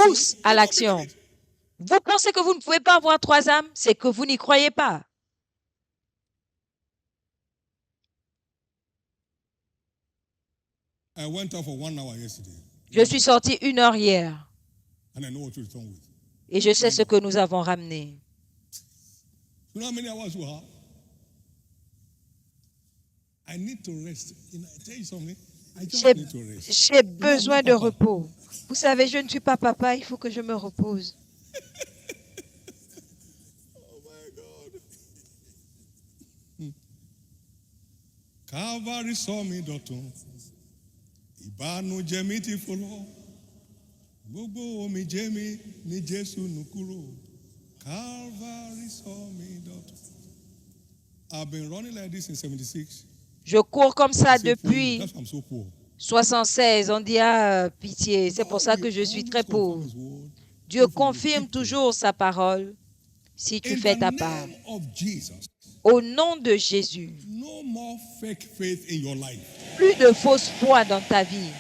pousse à l'action. Vous pensez que vous ne pouvez pas avoir 3 âmes, c'est que vous n'y croyez pas. Je suis sorti 1 heure hier. Et je sais ce que nous avons ramené. J'ai besoin de repos. Vous savez, je ne suis pas papa, il faut que je me repose. Calvary saw me dọ̀tun, ìbànújẹ́ mi ti fò lọ, gbogbo omijé mi ní Jésù nù kúrò. Calvary saw me dọ̀tun. I've been running like this in 76. Je cours comme ça depuis 76. On dit pitié, c'est pour ça que je suis très pauvre. Dieu confirme toujours sa parole si tu fais ta part. Au nom de Jésus, plus de fausse foi dans ta vie.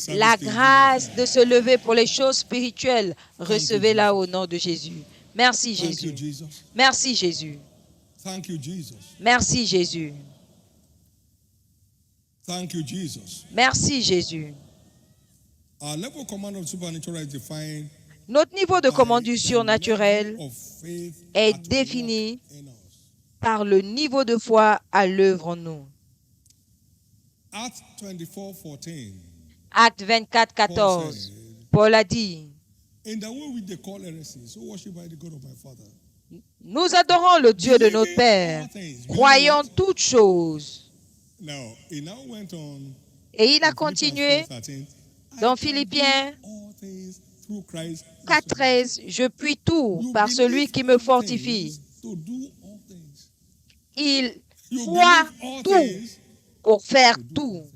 La grâce de se lever pour les choses spirituelles, recevez-la au nom de Jésus. Merci Jésus. Merci Jésus. Merci Jésus. Merci Jésus. Notre niveau de commande du surnaturel est défini par le niveau de foi à l'œuvre en nous. Acte 24, 14. Paul a dit, nous adorons le Dieu de notre Père, croyons toutes choses. Et il a continué dans Philippiens 4:13, je puis tout par celui qui me fortifie. Il You croit believe all tout things pour faire to do all tout. things.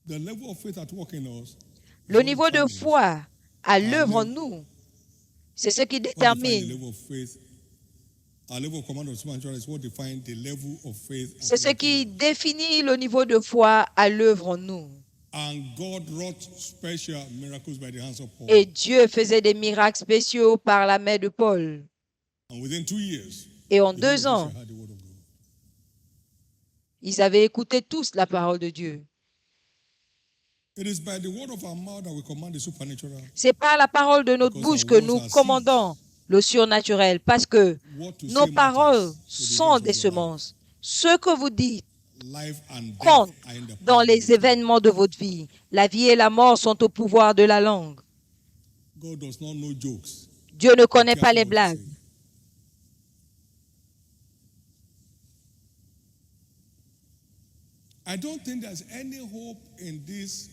The level of faith at work in us is Le what niveau de determines foi à our l'œuvre en level- nous, c'est ce qui what defines the détermine, level of faith. Our level of command of supernatural is what defines the level of faith. c'est at ce work in qui us. définit le niveau de foi à l'œuvre en nous. And God wrought special miracles by the hands of Paul. Et Dieu faisait des miracles spéciaux par la main de Paul. And within 2 years, Et en the whole 2 of Israel ans, had the word of God. ils avaient écouté tous la parole de Dieu. It is by the word of our mouth that we command the supernatural. C'est par la parole de notre Because bouche our que words nous are commandons le surnaturel, parce que What to nos say paroles matters to the sont events des of your life. semences. Ce que vous dites Life and death compte are in the dans power of les the tongue. événements de votre vie. La vie et la mort sont au pouvoir de la langue. God does not know jokes. Dieu ne Be connaît pas careful les what you blagues. say. I don't think there's any hope in this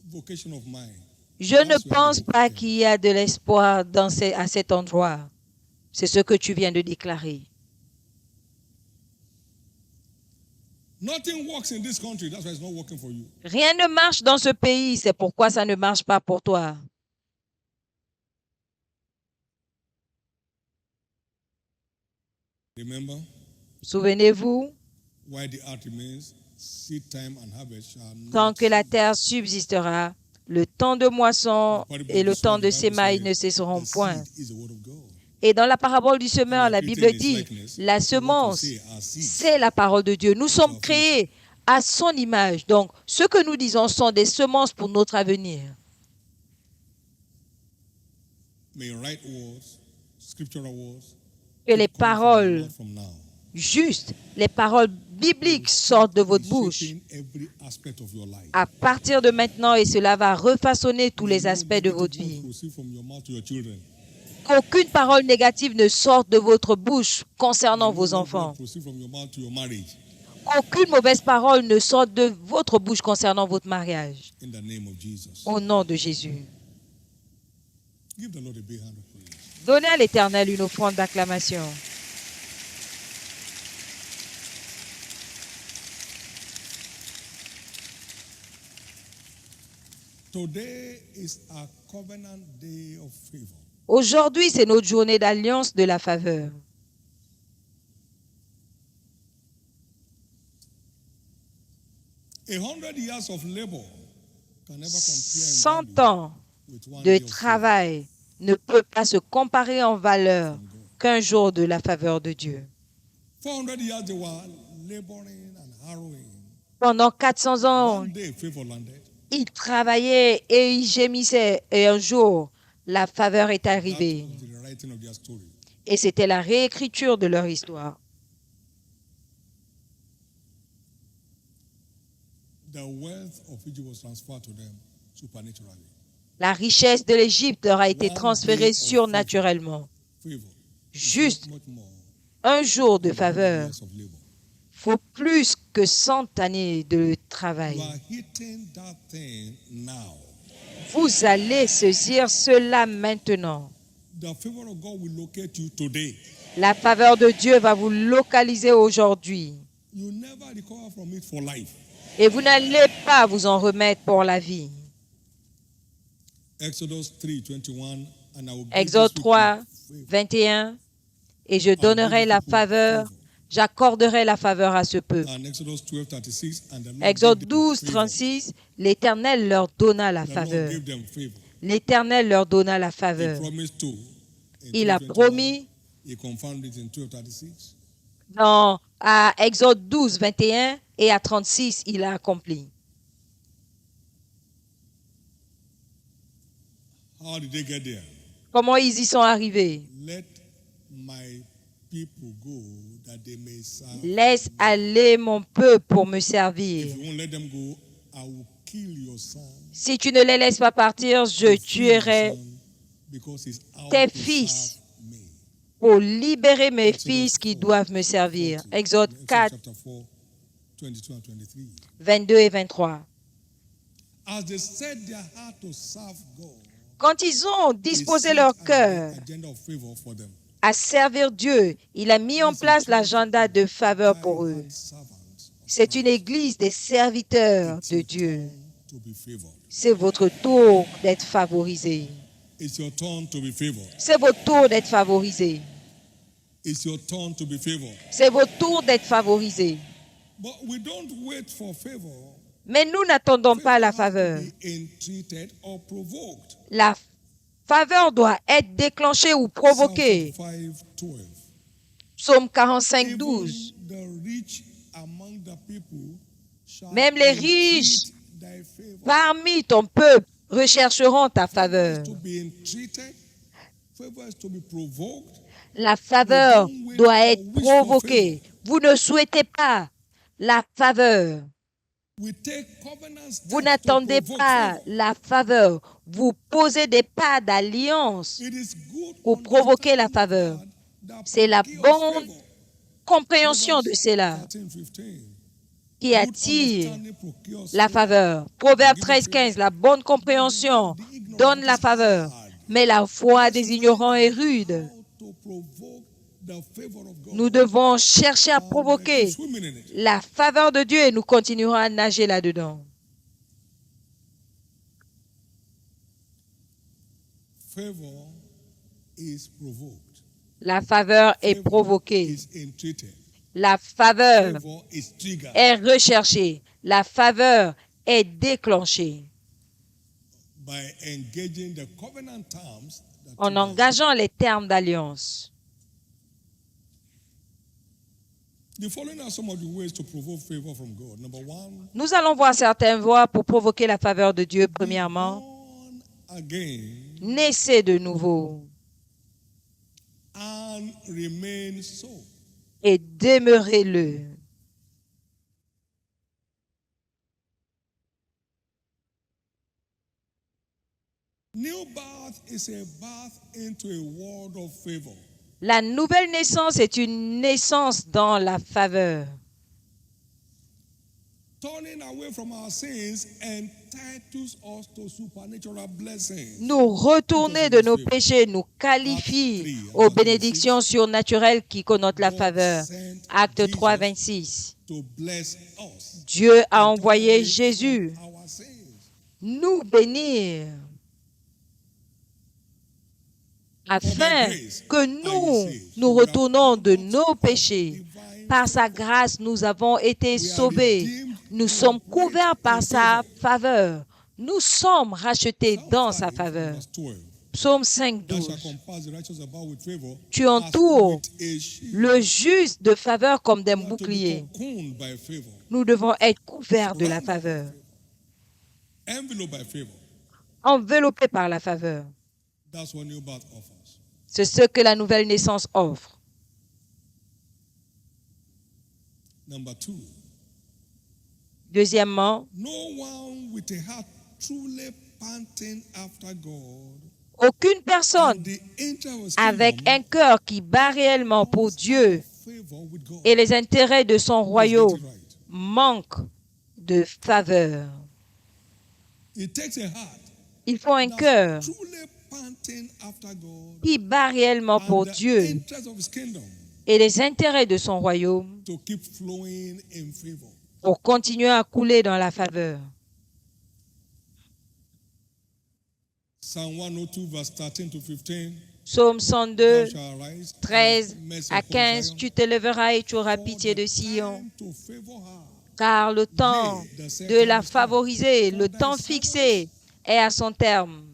vocation of mine. Je ne That's where the pense hope pas came. qu'il y a de l'espoir à cet endroit. C'est ce que tu viens de déclarer. Nothing works in this country. That's why it's not working for you. Rien ne marche dans ce pays, c'est pourquoi ça ne marche pas pour toi. Remember, Souvenez-vous, while the earth remains, seed time and harvest shall tant not que la cease. terre subsistera, le temps de moisson et le temps de sémaille ne cesseront The point. seed is the word of God. Et dans la parabole du semeur, And we la are Bible created in dit, his likeness. la What we semence, say are seeds. c'est la parole de Dieu. Nous sommes Our créés à son image. Donc, ce que nous disons sont des semences pour notre avenir. May right words, scriptural words, Que les keep coming from your paroles mouth from now. justes, les paroles bibliques sortent de votre bouche Reshaping every aspect of your life. à partir de maintenant et cela va refaçonner tous les No aspects de negative votre words vie. proceed from your mouth to your children. Qu'aucune parole négative ne sorte de votre bouche concernant No vos wrong enfants. word proceed from your mouth to your marriage. Aucune mauvaise parole ne sorte de votre bouche concernant votre mariage. In the name of Jesus. Au nom de Jésus. Give the Lord a big hand of praise. Donnez à l'Éternel une offrande d'acclamation. Today is a covenant day of favor. Aujourd'hui, c'est notre journée d'alliance de la faveur. A 100 years of labor can never compare in 100 value ans with one de day of favor travail ne peut pas se comparer en valeur from God. qu'un jour de la faveur de Dieu. 400 years they were laboring and harrowing. Pendant 400 ans, One day favor landed. ils travaillaient et ils gémissaient. Et un jour, la faveur est That arrivée. was the writing of their story. Et c'était la réécriture de leur histoire. The wealth of Egypt was transferred to them supernaturally. La richesse de l'Égypte leur a été One transférée day of surnaturellement. Favor. Juste Much more un jour de than 100 faveur years of labor. faut plus que 100 années de You travail. are hitting that thing now. Vous allez saisir cela maintenant. The favor of God will locate you today. La faveur de Dieu va vous localiser aujourd'hui. You never recover from it for life. Et vous n'allez pas vous en remettre pour la vie. Exodus 3:21, and I will give Exode this 3, people favor. 21. Et je donnerai la faveur, j'accorderai la faveur à ce peuple. And Exodus 12:36, and the Lord Exode gave them 12, favor. 36. L'Éternel leur donna la The Lord faveur. gave them favor. L'Éternel leur donna la He faveur. promised to. In Il a 12:21, promis He confirmed it in 12:36. à Exode 12, 21 et à 36, il a accompli. How did they get there? Comment ils y sont arrivés? Let my people go that they may serve. Laisse aller mon peuple pour me If servir. you won't let them go, I will kill your son. Si tu ne les laisses pas partir, je To free your tuerai son, because he's out tes to fils serve me. pour libérer mes Exodus fils qui 4, doivent me servir. 40. Exode Exodus 4, chapter 4, 22 and 23. 22 et 23. As they set their heart to serve God, Quand ils ont He disposé set leur an cœur agenda of favor for them. à servir Dieu. Il a mis en place l'agenda de faveur pour eux. C'est une église des serviteurs de Dieu. C'est votre tour d'être favorisé. C'est votre tour d'être favorisé. C'est votre tour d'être favorisé. Mais nous n'attendons pas la faveur. La faveur doit être déclenchée ou provoquée. Psaume 45, 12. Même les riches parmi ton peuple rechercheront ta faveur. La faveur doit être provoquée. Vous ne souhaitez pas la faveur. Vous n'attendez pas la faveur. Vous posez des pas d'alliance pour provoquer la faveur. C'est la bonne compréhension de cela qui attire la faveur. Proverbe 13, 15, la bonne compréhension donne la faveur, mais la foi des ignorants est rude. Nous devons chercher à provoquer la faveur de Dieu et nous continuerons à nager là-dedans. La faveur est provoquée. La faveur est recherchée. La faveur est déclenchée. En engageant les termes d'alliance. Nous allons voir certaines voies pour provoquer la faveur de Dieu. Premièrement, naissez de nouveau et demeurez-le. La nouvelle naissance est une naissance dans la faveur. Nous retourner de nos péchés nous qualifie aux bénédictions surnaturelles qui connotent la faveur. Acte 3, 26. Dieu a envoyé Jésus nous bénir afin que nous retournons de nos péchés. Par sa grâce, nous avons été sauvés. Nous sommes couverts par sa faveur. Nous sommes rachetés dans sa faveur. Psaume 5, 12. Tu entoures le juste de faveur comme d'un bouclier. Nous devons être couverts de la faveur. Enveloppés par la faveur. C'est ce que la nouvelle naissance offre. Deuxièmement, aucune personne avec un cœur qui bat réellement pour Dieu et les intérêts de son royaume manque de faveur. Il faut un cœur qui bat réellement pour Dieu et les intérêts de son royaume pour continuer à couler dans la faveur. Psaume 102, 13 à 15, tu te lèveras et tu auras pitié de Sion, car le temps de la favoriser, le temps fixé est à son terme.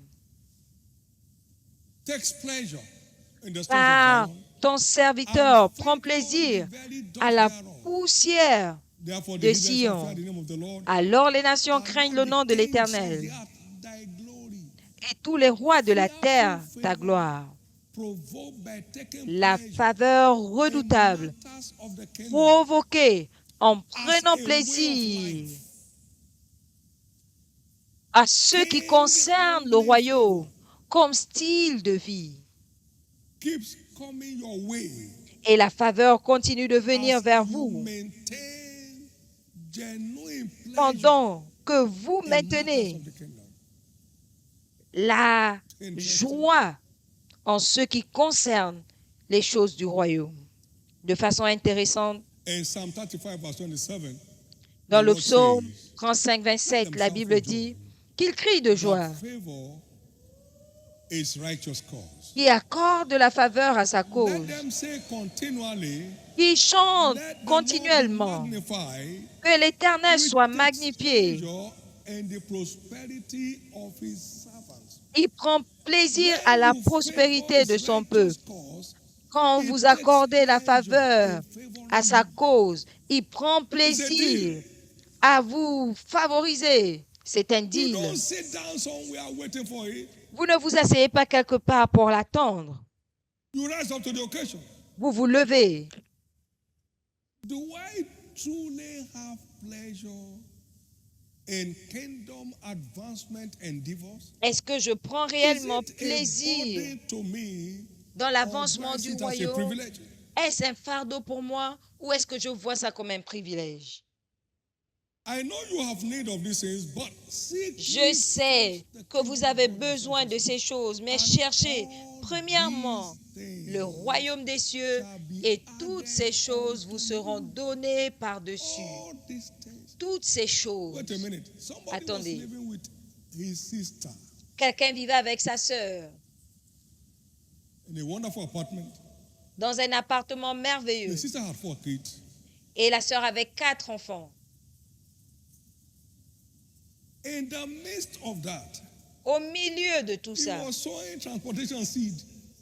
Car ton serviteur prend plaisir à la poussière de Sion. Alors les nations craignent le nom de l'Éternel et tous les rois de la terre ta gloire. La faveur redoutable provoquée en prenant plaisir à ce qui concerne le royaume comme style de vie. Et la faveur continue de venir vers vous pendant que vous maintenez la joie en ce qui concerne les choses du royaume. De façon intéressante, In Psalm 35, verse 27, dans the le Lord psaume says, 35, "Let 27, them la shout Bible for dit joy. qu'il crie de joie, That favor is righteous cause. qui accorde de la faveur à sa Let cause, them say continually, qui chante let the Lord be continuellement, magnified, que l'Éternel which soit takes magnifié. pleasure in the prosperity of his servants." Il prend plaisir à When la you favor prospérité de his son righteous peuple. cause, Quand it vous takes accordez la pleasure faveur in favoring à sa you. cause, il prend It's a plaisir deal. à vous favoriser. C'est un You deal. don't sit down somewhere waiting for it. Vous ne vous asseyez pas quelque part pour l'attendre. You rise up to the occasion. Vous vous levez. Do I truly have pleasure in kingdom advancement endeavors? Est-ce que je prends Is réellement it a plaisir burden to me, dans or l'avancement do I du see it as a royaume? privilege? Est-ce un fardeau pour moi ou est-ce que je vois ça comme un privilège? I know you have need of these things, but seek Je ye sais first the que vous kingdom avez of God and besoin de righteousness, ces choses, mais and cherchez all premièrement these le things royaume des cieux shall be et toutes ces added choses vous unto seront you. données par-dessus. All these things. Toutes ces choses. Wait a minute. Somebody was Attendez. living with his sister Quelqu'un vivait avec sa sœur in a wonderful apartment. dans un appartement The merveilleux sister had 4 kids. et la sœur avait 4 enfants. In the midst of that, Au milieu de tout he ça, was sowing transportation seed.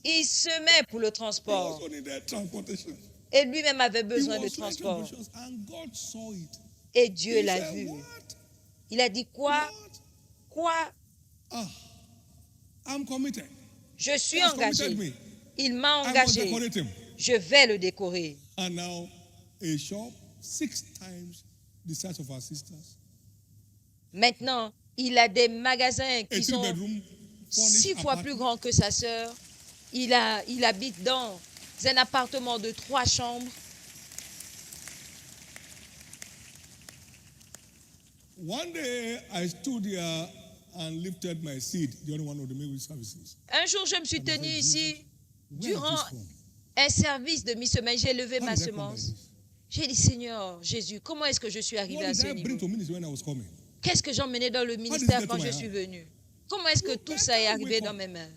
il semait pour le He transport also needed transportation. et lui-même avait He besoin de was sowing transport. transportation, and God saw it. Et Dieu He l'a said, vu. "What? Il a dit quoi? What? Quoi? Ah, I'm committed. Je suis He has committed engagé. me. Il m'a I must engagé. decorate him." Je vais le décorer. And now, a shop 6 times the size of our sisters. Maintenant, il a des magasins A qui sont 3-bedroom 6 furnished fois plus apartment. grands que sa sœur. Il habite dans un appartement de 3 chambres. One day, I stood here and lifted my seed, the only one of the midweek services. Un jour, je me suis And I tenue said, ici "Jesus, where is durant this from? un service de mi-semaine. J'ai levé How ma did I come by semence. this? J'ai dit, Seigneur Jésus, comment est-ce que je suis arrivé What à did ce I bring niveau? to ministry when I was coming? Qu'est-ce que j'emmenais dans le did ministère it get quand to je my suis hand? venu? Comment est-ce que You tout ça est better arrivé wake dans up. mes mains?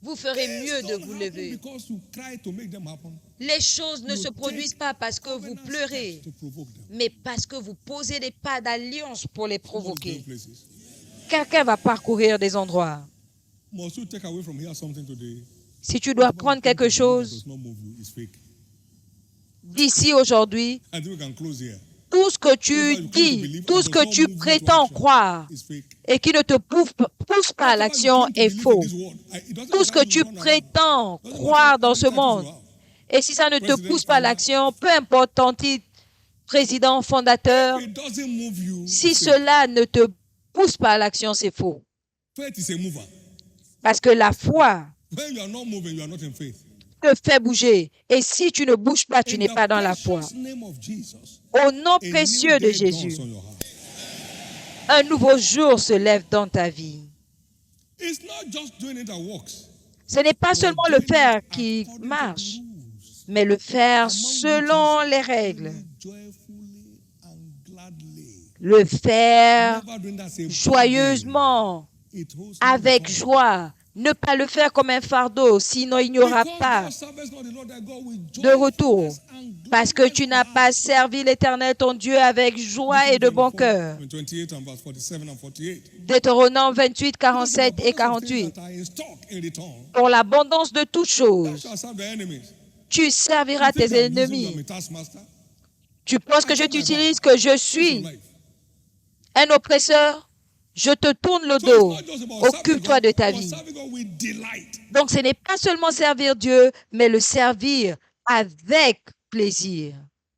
Vous ferez Things mieux de don't vous happen lever. because you cry to make them happen. Les choses ne You se produisent take pas parce que vous covenant pleurez, steps to provoke them. mais parce que vous posez des pas d'alliance pour les Somebody's going provoquer. places. Quelqu'un va parcourir des endroits. Must you take away from here something today? Si tu dois Whatever you prendre think quelque you believe that chose does not move you is fake. d'ici aujourd'hui, I think we can close here. tout ce que tu Whatever you come to dis, believe tout and ce does que not tu move you to prétends action croire is fake. et qui ne te pousse pas à Whatever you l'action claim to est believe in faux. this world, it doesn't Tout ce matter que how tu you run around. prétends Doesn't croire matter how dans many ce titles you monde, have. et si ça ne te President, pousse pas à founder. l'action, peu importe ton titre, président, fondateur, If it doesn't move you, si it's fake. cela ne te pousse pas à l'action, c'est faux. Faith is a mover. Parce que la foi When you are not moving, you are not in faith. te fait bouger. Et si tu ne bouges pas, tu In n'es the pas dans la foi. precious name of Jesus, Au nom a précieux new de day Jésus, dawns on your heart. un nouveau jour se lève dans ta vie. It's not just doing it that works. Ce n'est pas but seulement le doing faire it qui according to the marche, rules, mais le faire among which selon is les règles. joyfully and gladly. Le faire Never doing that same joyeusement, burden. It holds no avec return. joie. Ne pas le faire comme un fardeau, sinon il n'y aura Because pas thou servest not the Lord thy God with de retour. joyfulness and Parce que gladness tu of n'as heart. pas servi l'Éternel ton Dieu avec joie et de bon cœur. 28 and verse 47 and 48. Deutéronome 28, Because 47 the et abundance of things 48. that are in stock in return, Pour l'abondance de toutes thou choses, shalt serve the enemies. tu serviras You think tes I'm using you as ennemis. my taskmaster? Tu penses que je t'utilise, que je It's suis your life. un oppresseur? Je te tourne le So dos. it's not just about serving Occupe-toi God, de ta but vie. serving God with delight. Donc, ce n'est pas seulement servir Dieu, mais le servir avec plaisir.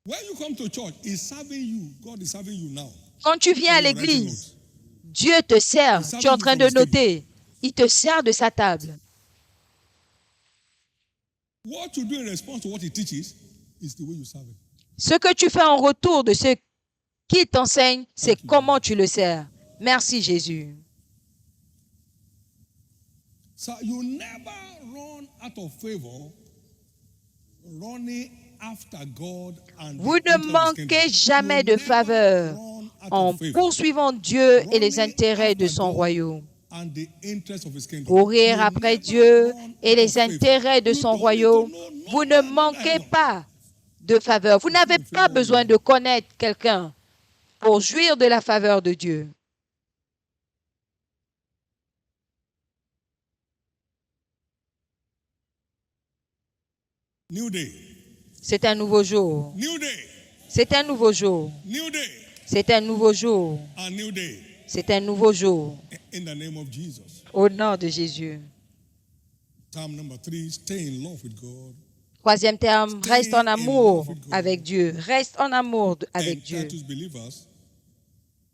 When you come to church, He's serving you. God is serving you now. Quand tu viens à And you're writing l'église, notes. Dieu te sert. Tu es en train de noter. Il te sert de sa table. What you do in response to what He teaches is the way you serve Him. Ce que tu fais en retour de ce qu'il t'enseigne, c'est Thank you, comment tu le sers. Merci Jésus. So you never run out of favor running after God and Vous the ne interest of his manquez kingdom. jamais You de never faveur run out en of favor. poursuivant Dieu et les Running intérêts de after son God royaume. and the interest of his kingdom. Courir You après never Dieu run et out les of favor. intérêts de You son don't need to royaume. know Vous ne nobody in manquez heaven. pas de faveur. Vous n'avez pas besoin de connaître quelqu'un pour jouir de la faveur de Dieu. New day. C'est un nouveau jour. New day. C'est un nouveau jour. New day. C'est un nouveau jour. A new day. C'est un nouveau jour. In the name of Jesus. Au nom de Jésus. Term number 3, stay in love with God. Troisième terme, reste en amour avec Dieu. Reste en amour avec Dieu. Entitled believers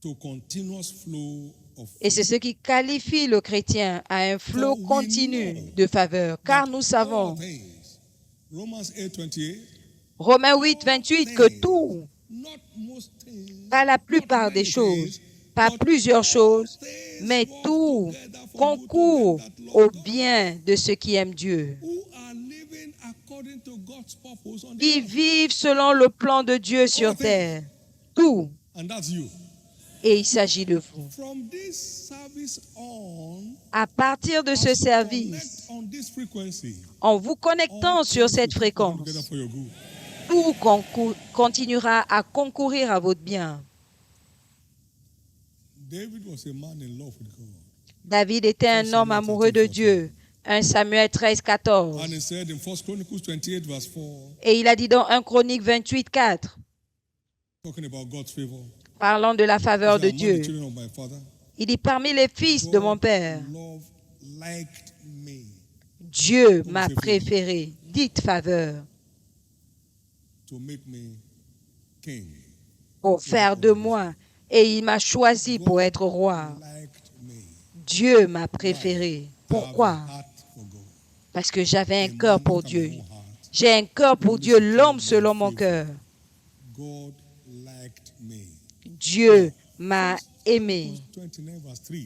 to continuous flow of Et c'est ce qui qualifie le chrétien à un flot continu de faveur. Car nous savons, Romans 8:28, Romains 8, 28, que tout, not most things, pas la plupart des choses, pas plusieurs choses, mais tout concourt au bien de ceux qui aiment Dieu, who are living according to God's purpose on the qui earth. vivent selon le plan de Dieu sur terre. Tout. And that's you. Et il s'agit de vous. From this service on, À partir de ce service, connect on this frequency. en vous connectant sur cette fréquence, Together for your good. tout continuera à concourir à votre bien. David was a man in love with God. David était un homme amoureux de Dieu. 1 Samuel 13, 14. And he said in 1 Chronicles 28 verse 4, Et il a dit dans 1 Chronique 28, 4, talking about God's favor. parlant de la faveur de He said, "Among the Dieu, children of my father, il dit, parmi les fils de mon père, love liked me Dieu m'a préféré. Dites faveur, to make me king. pour faire de moi. Et il m'a choisi pour être roi. Liked me. Dieu m'a préféré. Pourquoi? Have a heart for God. Parce que j'avais un A cœur man pour after Dieu. my own heart. J'ai un cœur pour Dieu, l'homme selon mon cœur. God liked me. Dieu m'a aimé. 29 verse 3.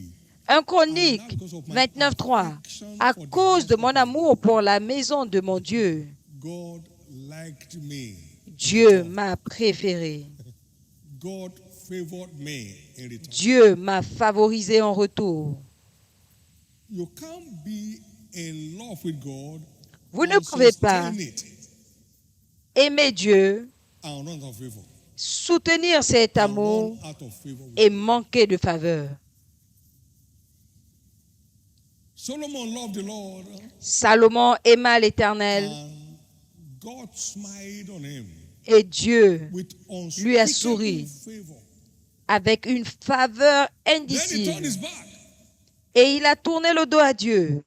1 Chronique 29, 3. À cause de mon amour pour la maison de mon Dieu, God liked me. Dieu m'a préféré. God favored me in return. Dieu m'a favorisé en retour. You can't be in love with God. Vous ne and pouvez pas sustain it aimer Dieu, and run out of favor. soutenir cet And amour run out of favor with et God. manquer de faveur. Solomon loved the Lord, Salomon aima l'Éternel and God smiled on him et Dieu with lui a unspeakable souri favor. avec une faveur Then he turned indicible. his back, Et il a tourné le dos à Dieu.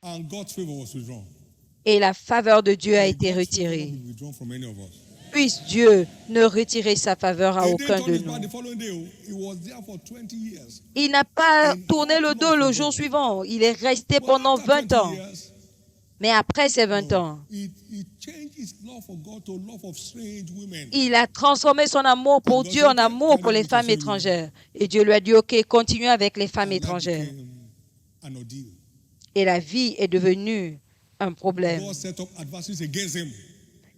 and God's favor was withdrawn. Et la faveur de Dieu a May été God's favor retirée. be withdrawn from any of us. Puisse Dieu ne retirer sa faveur à He didn't aucun turn de his back nous. the following day. He was there for 20 years. Il n'a pas tourné le dos le jour suivant. Il est resté pendant After 20 ans. 20 years, Mais après ces 20 ans, he changed his love for God to love of strange women. il a transformé son amour pour Dieu en amour pour les femmes étrangères. Et Dieu lui a dit, OK, continue avec les femmes And that étrangères. became an ordeal. Et la vie est devenue un problème. God set up adversaries against him.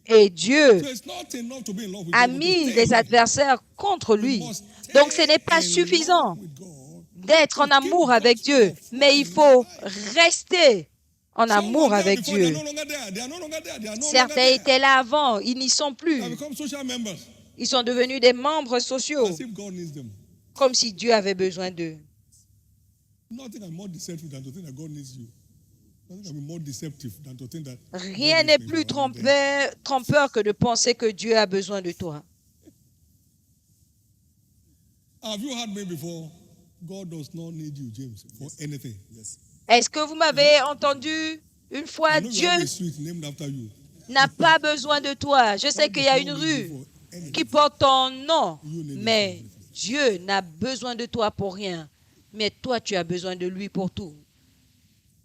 Et Dieu So it's not enough to be in love with a God, but to mis stay les in love. adversaires contre lui. You must Donc ce stay n'est pas in suffisant love with God. d'être en amour avec Dieu, mais il faut rester en Some amour were there avec before, they are Dieu. no longer there. They are no longer there. They are no longer Certains there. étaient là avant, ils n'y sont plus. They have become social members. Ils sont devenus des membres sociaux, As if God needs them. comme si Dieu avait besoin d'eux. Nothing can be more deceptive than to think that God needs you. Nothing can be more deceptive than to think that Rien God n'est needs me. plus trompeur que de penser que Dieu a besoin de toi. Have you heard me before? God does not need you, James, for anything. Yes. Est-ce que vous m'avez entendu une fois? I know you Dieu have a street named after you. n'a pas besoin de toi. Je sais qu'il y a une rue qui porte ton nom, mais Dieu n'a besoin de toi pour rien. Mais toi, tu as besoin de lui pour tout.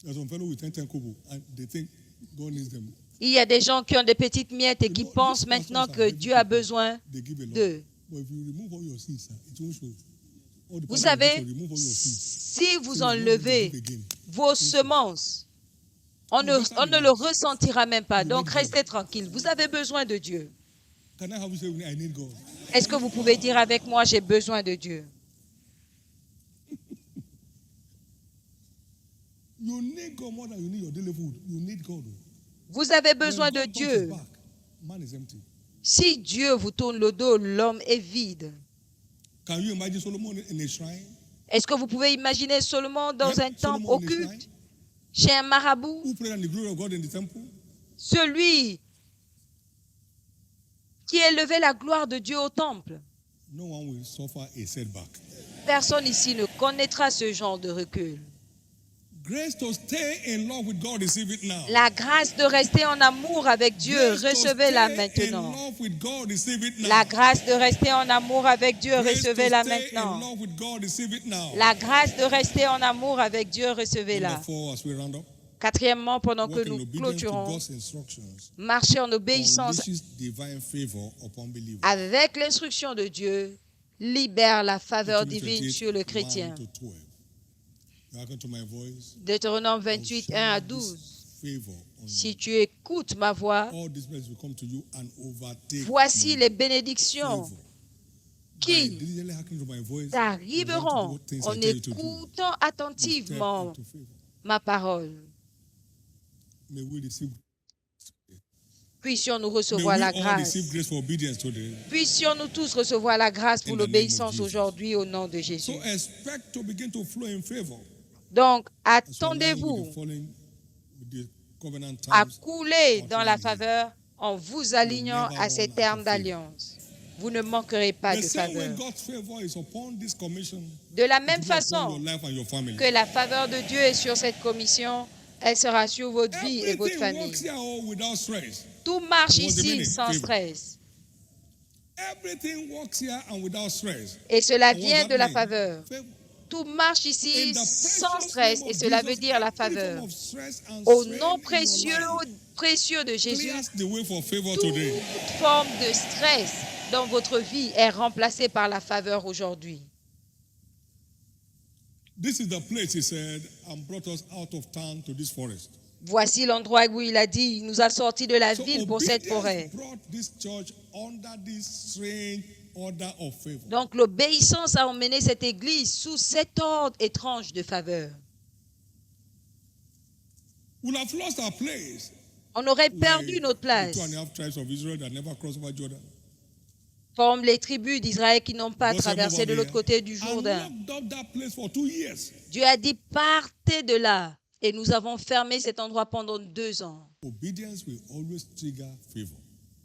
There's some fellow with 10 kobo and they think God needs them. Il y a des gens qui ont des petites miettes et qui pensent maintenant que Dieu a besoin They give a lot. d'eux. But if you remove all your seeds, it won't show. All the Vous pastors savez, need to remove all your seeds. si vous So you won't enlevez give again. vos semences, On ne le ressentira même pas. Donc, restez tranquille. Vous avez besoin de Dieu. Can I have you say, I need God? Est-ce que vous pouvez dire avec moi, j'ai besoin de Dieu? You need God more than you need your daily food. You need God. Vous avez besoin de Dieu. Man is empty. Si Dieu vous tourne le dos, l'homme est vide. Can you imagine Solomon in a shrine? Est-ce que vous pouvez imaginer Solomon dans un temple Solomon in a occulte, shrine? chez un marabout? Who prayed in the glory of God in the temple? Celui qui élevait la gloire de Dieu au temple. No one will suffer a setback. Personne ici ne connaîtra ce genre de recul. Grace to stay in love with God, receive it now. La grâce de rester en amour avec Dieu, Grace to recevez-la stay maintenant. in love with God, receive it now. La grâce de rester en amour avec Dieu, Grace to recevez-la stay in maintenant. love with God, receive it now. La grâce de rester en amour avec Dieu, recevez-la. Number 4, as we round up, Quatrièmement, pendant que walk in nous obedience to clôturons, God's instructions marcher en obéissance unleashes divine favor upon believers. avec l'instruction de Dieu, libère la faveur divine 28, sur le chrétien. 1 to 12. You hearken to my voice. Deutéronome I'll 28, shower 1 à this 12. favor on you. Si tu écoutes ma voix, All these blessings will come to you and overtake voici you. les bénédictions Favor. By qui diligently hearkening to my voice, t'arriveront you things en I tell you to do. écoutant You attentivement step into favor. ma parole. May we receive. Puissions-nous May recevoir we la all grâce. receive grace for obedience today. Puissions-nous tous recevoir la grâce pour In the name of l'obéissance Jesus. aujourd'hui au nom de Jésus. So expect to begin to flow in favor. Donc, As you align with attendez-vous the following, with the covenant à terms. couler dans la continually. faveur en vous alignant never à ces run out termes of favor. d'alliance. Vous ne manquerez pas The de same way faveur. God's favor is upon this commission, De la it même will be upon façon your life and your family. que la faveur de Dieu est sur cette commission, elle sera sur votre vie et votre Everything famille. works here all without stress. Tout marche And what's the ici meaning? sans Favor. stress. Everything works here and without stress. Et cela And what's vient that de la mean? faveur. Favor. Tout marche In ici the sans precious stress name et of cela Jesus, veut dire la every form faveur. of stress and Au strain nom in your précieux, life précieux de Jésus, clears the way for favor toute today. forme de stress dans votre vie est remplacée par la faveur aujourd'hui. This is the place, he said, and brought us out of town to this forest. Voici l'endroit où il a dit, il nous a sortis de la So ville pour cette obedience forêt. brought this church under this strange order of favor. Donc l'obéissance a emmené cette église sous cet ordre étrange de faveur. We'll have lost our place. On aurait perdu Like notre the place. 2.5 tribes of Israel that never crossed over Jordan. Comme les tribus d'Israël qui n'ont pas God said, traversé "Move de over l'autre côté du here." Jourdain. And locked up that place for 2 years. Dieu a dit, partez de là. Et nous avons fermé cet endroit pendant 2 ans. Obedience will always trigger favor.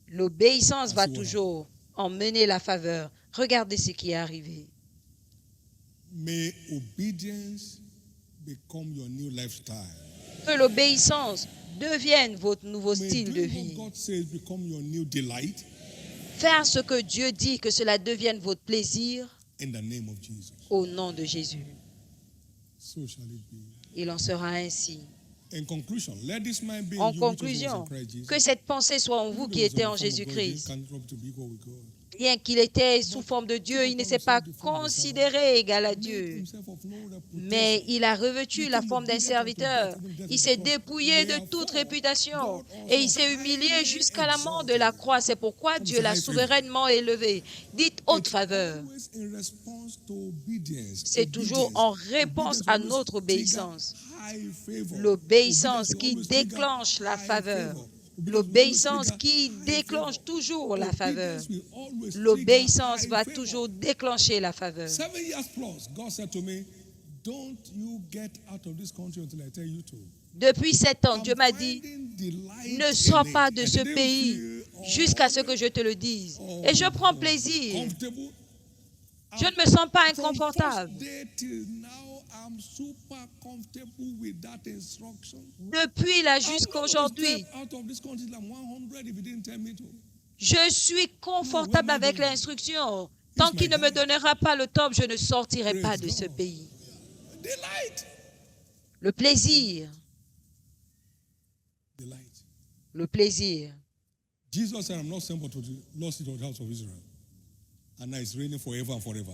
L'obéissance va Merci, toujours emmener la faveur. Regardez ce qui est arrivé. May obedience become your new lifestyle. Que l'obéissance devienne votre nouveau May style de doing vie. what God says become your new delight Faire ce que Dieu dit, que cela devienne votre plaisir in the name of Jesus. au nom de Jésus. So shall it be. Il en sera ainsi. In conclusion, let this mind be in En you which was conclusion, in Christ Jesus. que cette pensée soit en vous Who qui knows étiez of en the form of God, Jésus-Christ. he can't rob to be equal with God. Bien qu'il était sous forme de Dieu, il ne s'est pas considéré égal à Dieu. Himself of no reputation. Mais il a revêtu la forme d'un serviteur. Il s'est dépouillé de toute réputation et il s'est humilié jusqu'à la mort de la croix. C'est pourquoi Dieu l'a souverainement élevé. Dites haute faveur. Always in response to obedience. C'est toujours en réponse à notre obéissance. L'obéissance qui déclenche la faveur. L'obéissance qui déclenche toujours la faveur. L'obéissance va toujours déclencher la faveur. 7 years plus, God said to me, don't you get out of this country until I tell you to. Depuis 7 ans, Dieu m'a dit, ne sors pas de ce pays jusqu'à ce que je te le dise. Et je prends plaisir. Je ne me sens pas inconfortable. Depuis là jusqu'à aujourd'hui, je suis confortable avec l'instruction. Tant qu'il ne me donnera pas le temps, je ne sortirai pas de ce pays. Le plaisir. Le plaisir. Jesus said, I'm not sent but to the lost city of the house of Israel. And now it's reigning forever and forever.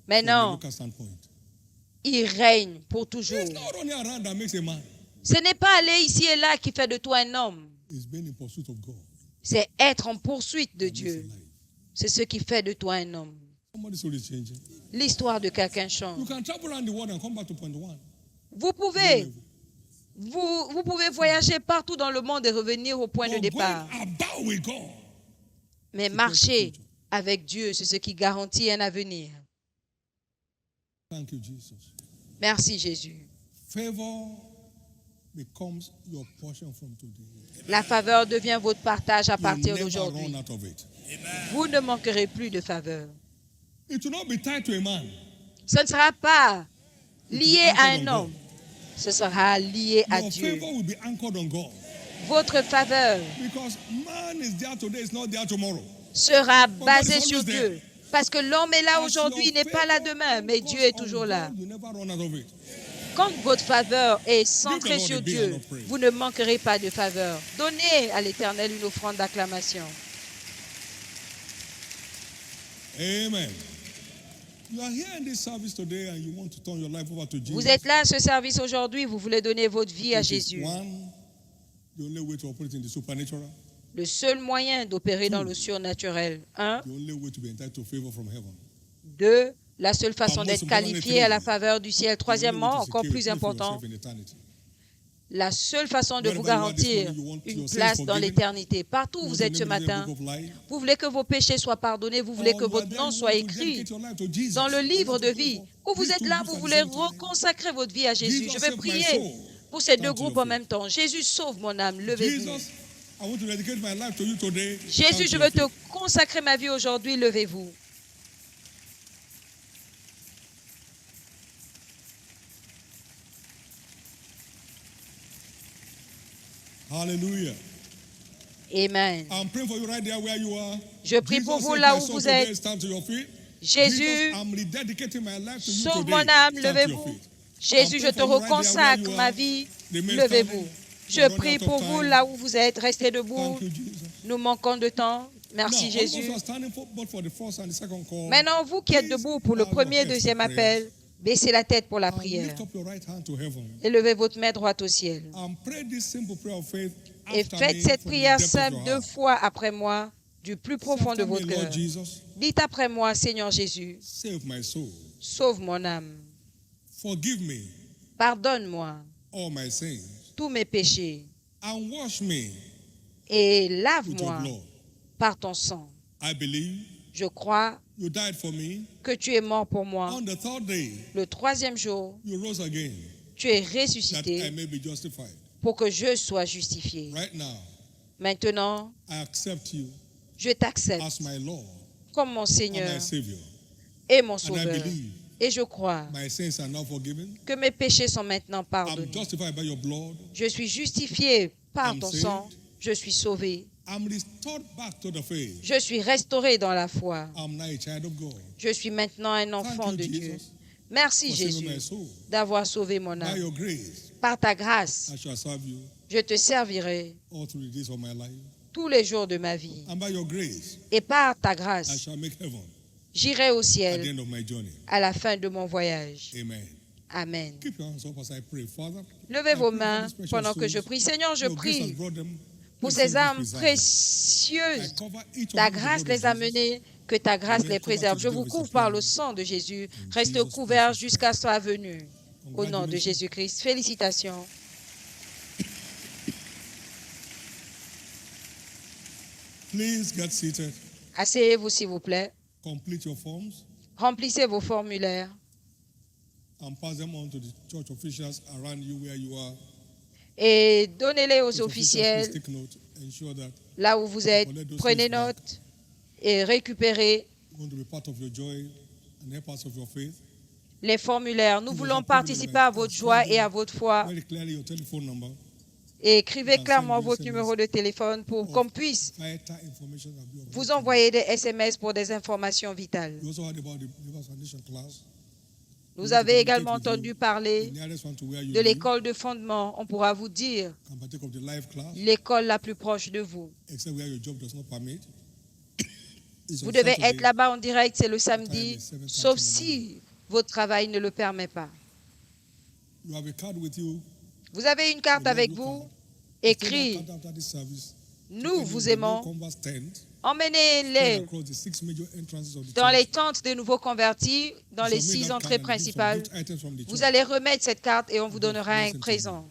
Maintenant, From a local standpoint. il règne pour toujours. It's not running around that makes a man. Ce n'est pas aller ici et là qui fait de toi un homme. It's being in pursuit of God. C'est être en poursuite de That makes Dieu. a life. C'est ce qui fait de toi un homme. Somebody's soul is changing. L'histoire de quelqu'un You change. can travel around the world and come back to point one. Vous pouvez voyager partout dans le monde et revenir au point de But départ. going about with God. Mais marcher avec Dieu, c'est ce qui garantit un avenir. Thank you, Jesus. Merci Jésus. Favor becomes your portion from today. La faveur devient votre partage à You'll partir never d'aujourd'hui. run out of it. Vous ne manquerez plus de faveur. It will not be tied to a man. Ce ne sera pas lié It will be à anchored un on homme. Ce sera lié à Your Dieu. favor will be anchored on God. Votre faveur Because man is there today, it's not there tomorrow. sera God basée is sur always there. Dieu. Parce que l'homme est là As aujourd'hui, il your n'est pas là favor demain, mais anchors Dieu est on toujours là. God, you never run out of it. Quand votre faveur est centrée Give the Lord sur a big Dieu, hand of praise. vous ne manquerez pas de faveur. Donnez à l'Éternel une offrande d'acclamation. Amen. You are here in this service today and you want to turn your life over to Jesus. Vous êtes là à ce service aujourd'hui, vous voulez donner votre vie à It is Jésus. one, the only way to operate in the supernatural, Le seul moyen d'opérer dans le surnaturel. 1. the only way to be entitled to favor from heaven. 2. La seule façon Most d'être importantly, qualifié à la three. faveur du ciel. The only way Troisièmement, to encore secure plus you for important, yourself in eternity. la seule façon de vous Wherever you are this garantir morning, you want une your sins place dans forgiven. l'éternité. Partout où You vous want your êtes ce name written in matin, the book of life. vous voulez que vos péchés soient pardonnés, vous voulez Or que you are votre there, nom you soit want to écrit dedicate your life to Jesus. dans le You livre want de to vie. pray Ou for vous these êtes two là, groups vous at the voulez same time. reconsacrer votre vie à Jésus. Jesus, Je vais save my prier soul. pour ces deux Stand to your groupes en feet. même temps. Jésus, sauve mon âme, levez-vous. Jesus, I want to dedicate my life to you today. Jésus, Stand je to veux your te feet. consacrer ma vie aujourd'hui, levez-vous. Hallelujah. Amen. I'm praying for you right there where you are. Je prie pour Jesus, vous save là my où soul vous today. êtes. Stand to your feet. Jésus, Jesus, I'm rededicating my life to you sauve today. mon âme, Stand to your levez-vous. feet. Jésus, je te reconsacre ma vie, levez-vous. Je prie pour vous là où vous êtes, restez debout. Thank you, Jesus. Nous manquons de temps. Merci Now, Jésus. all of us are standing both for the first and the second call. Maintenant, vous qui êtes debout pour le premier et deuxième appel, baissez la tête pour la And prière. lift up your right hand to heaven. Élevez votre main droite au ciel. And pray this simple prayer of faith Et after faites me cette from the prière depth of simple your 2 heart. fois après moi, du plus profond de After me, votre Lord cœur. Jesus, Dites après moi, Seigneur Jésus, save my soul. sauve mon âme. Forgive me Pardonne-moi all my sins. tous mes péchés And wash me et with your lave-moi blood. par ton sang. I believe Je crois you died for me. que tu es mort pour moi. On the third day, Le troisième jour, you rose again tu es that I ressuscité may be justified. pour que je sois justifié. Right now, Maintenant, I accept you je t'accepte as my Lord comme mon and Seigneur my Savior. et mon And I Sauveur. believe Et je crois my sins are now forgiven. que mes péchés sont maintenant I'm pardonnés. justified by your blood. Je suis justifié par I'm ton saved. sang. Je suis sauvé. I'm restored back to the faith. Je suis restauré dans la foi. I'm now a child of God. Je suis maintenant un enfant Thank de you, Dieu. Jesus, Merci for saving my Jésus soul. d'avoir sauvé mon By âme. your grace, Par ta grâce, I shall serve you je te servirai all through the days of my life. tous les jours de ma vie. And by your grace, Et par ta I grâce, shall make heaven j'irai au at the ciel end of my journey. à la fin de mon voyage. Amen. Amen. Keep your hands up as I pray. Father, Levez I vos pray for mains these precious pendant que je souls. prie. Seigneur, je Your grace has prie brought them. pour Please ces save âmes them, preserve them. précieuses. I cover each of Ta them with the grâce blood les of a Jesus. menés, que ta grâce les préserve. Je vous couvre par le sang de Jésus. Restez couverts jusqu'à sa venue. Au nom de Jésus-Christ. Félicitations. Please get seated. Asseyez-vous, s'il vous plaît. Complete your forms Remplissez vos formulaires and pass them on to the church officials around you where you are. et donnez-les aux Church officials, please officiels take note. Ensure that là où vous êtes. Prenez note et récupérez you're going to be part of your joy and help us of your faith. les formulaires. Nous voulons participer à votre joie et à votre foi. Very clearly your telephone number. Et écrivez clairement votre numéro de téléphone pour qu'on puisse Vital information that we have. vous envoyer des SMS pour des informations vitales. You also heard about the Believers Foundation class. Vous avez également entendu parler The nearest one to where you de live. l'école de fondement. On pourra vous dire Can partake of the live class, l'école la plus proche de vous. except where your job does not permit. It's on Vous devez Saturday. être là-bas en direct, c'est le samedi, Time is 7:30 sauf in the si votre travail ne le permet pas. You have a card with you. Vous avez une carte avec vous, écrit « Nous vous aimons ». Emmenez-les dans les tentes des nouveaux convertis, dans les 6 entrées principales. Vous allez remettre cette carte et on vous donnera un présent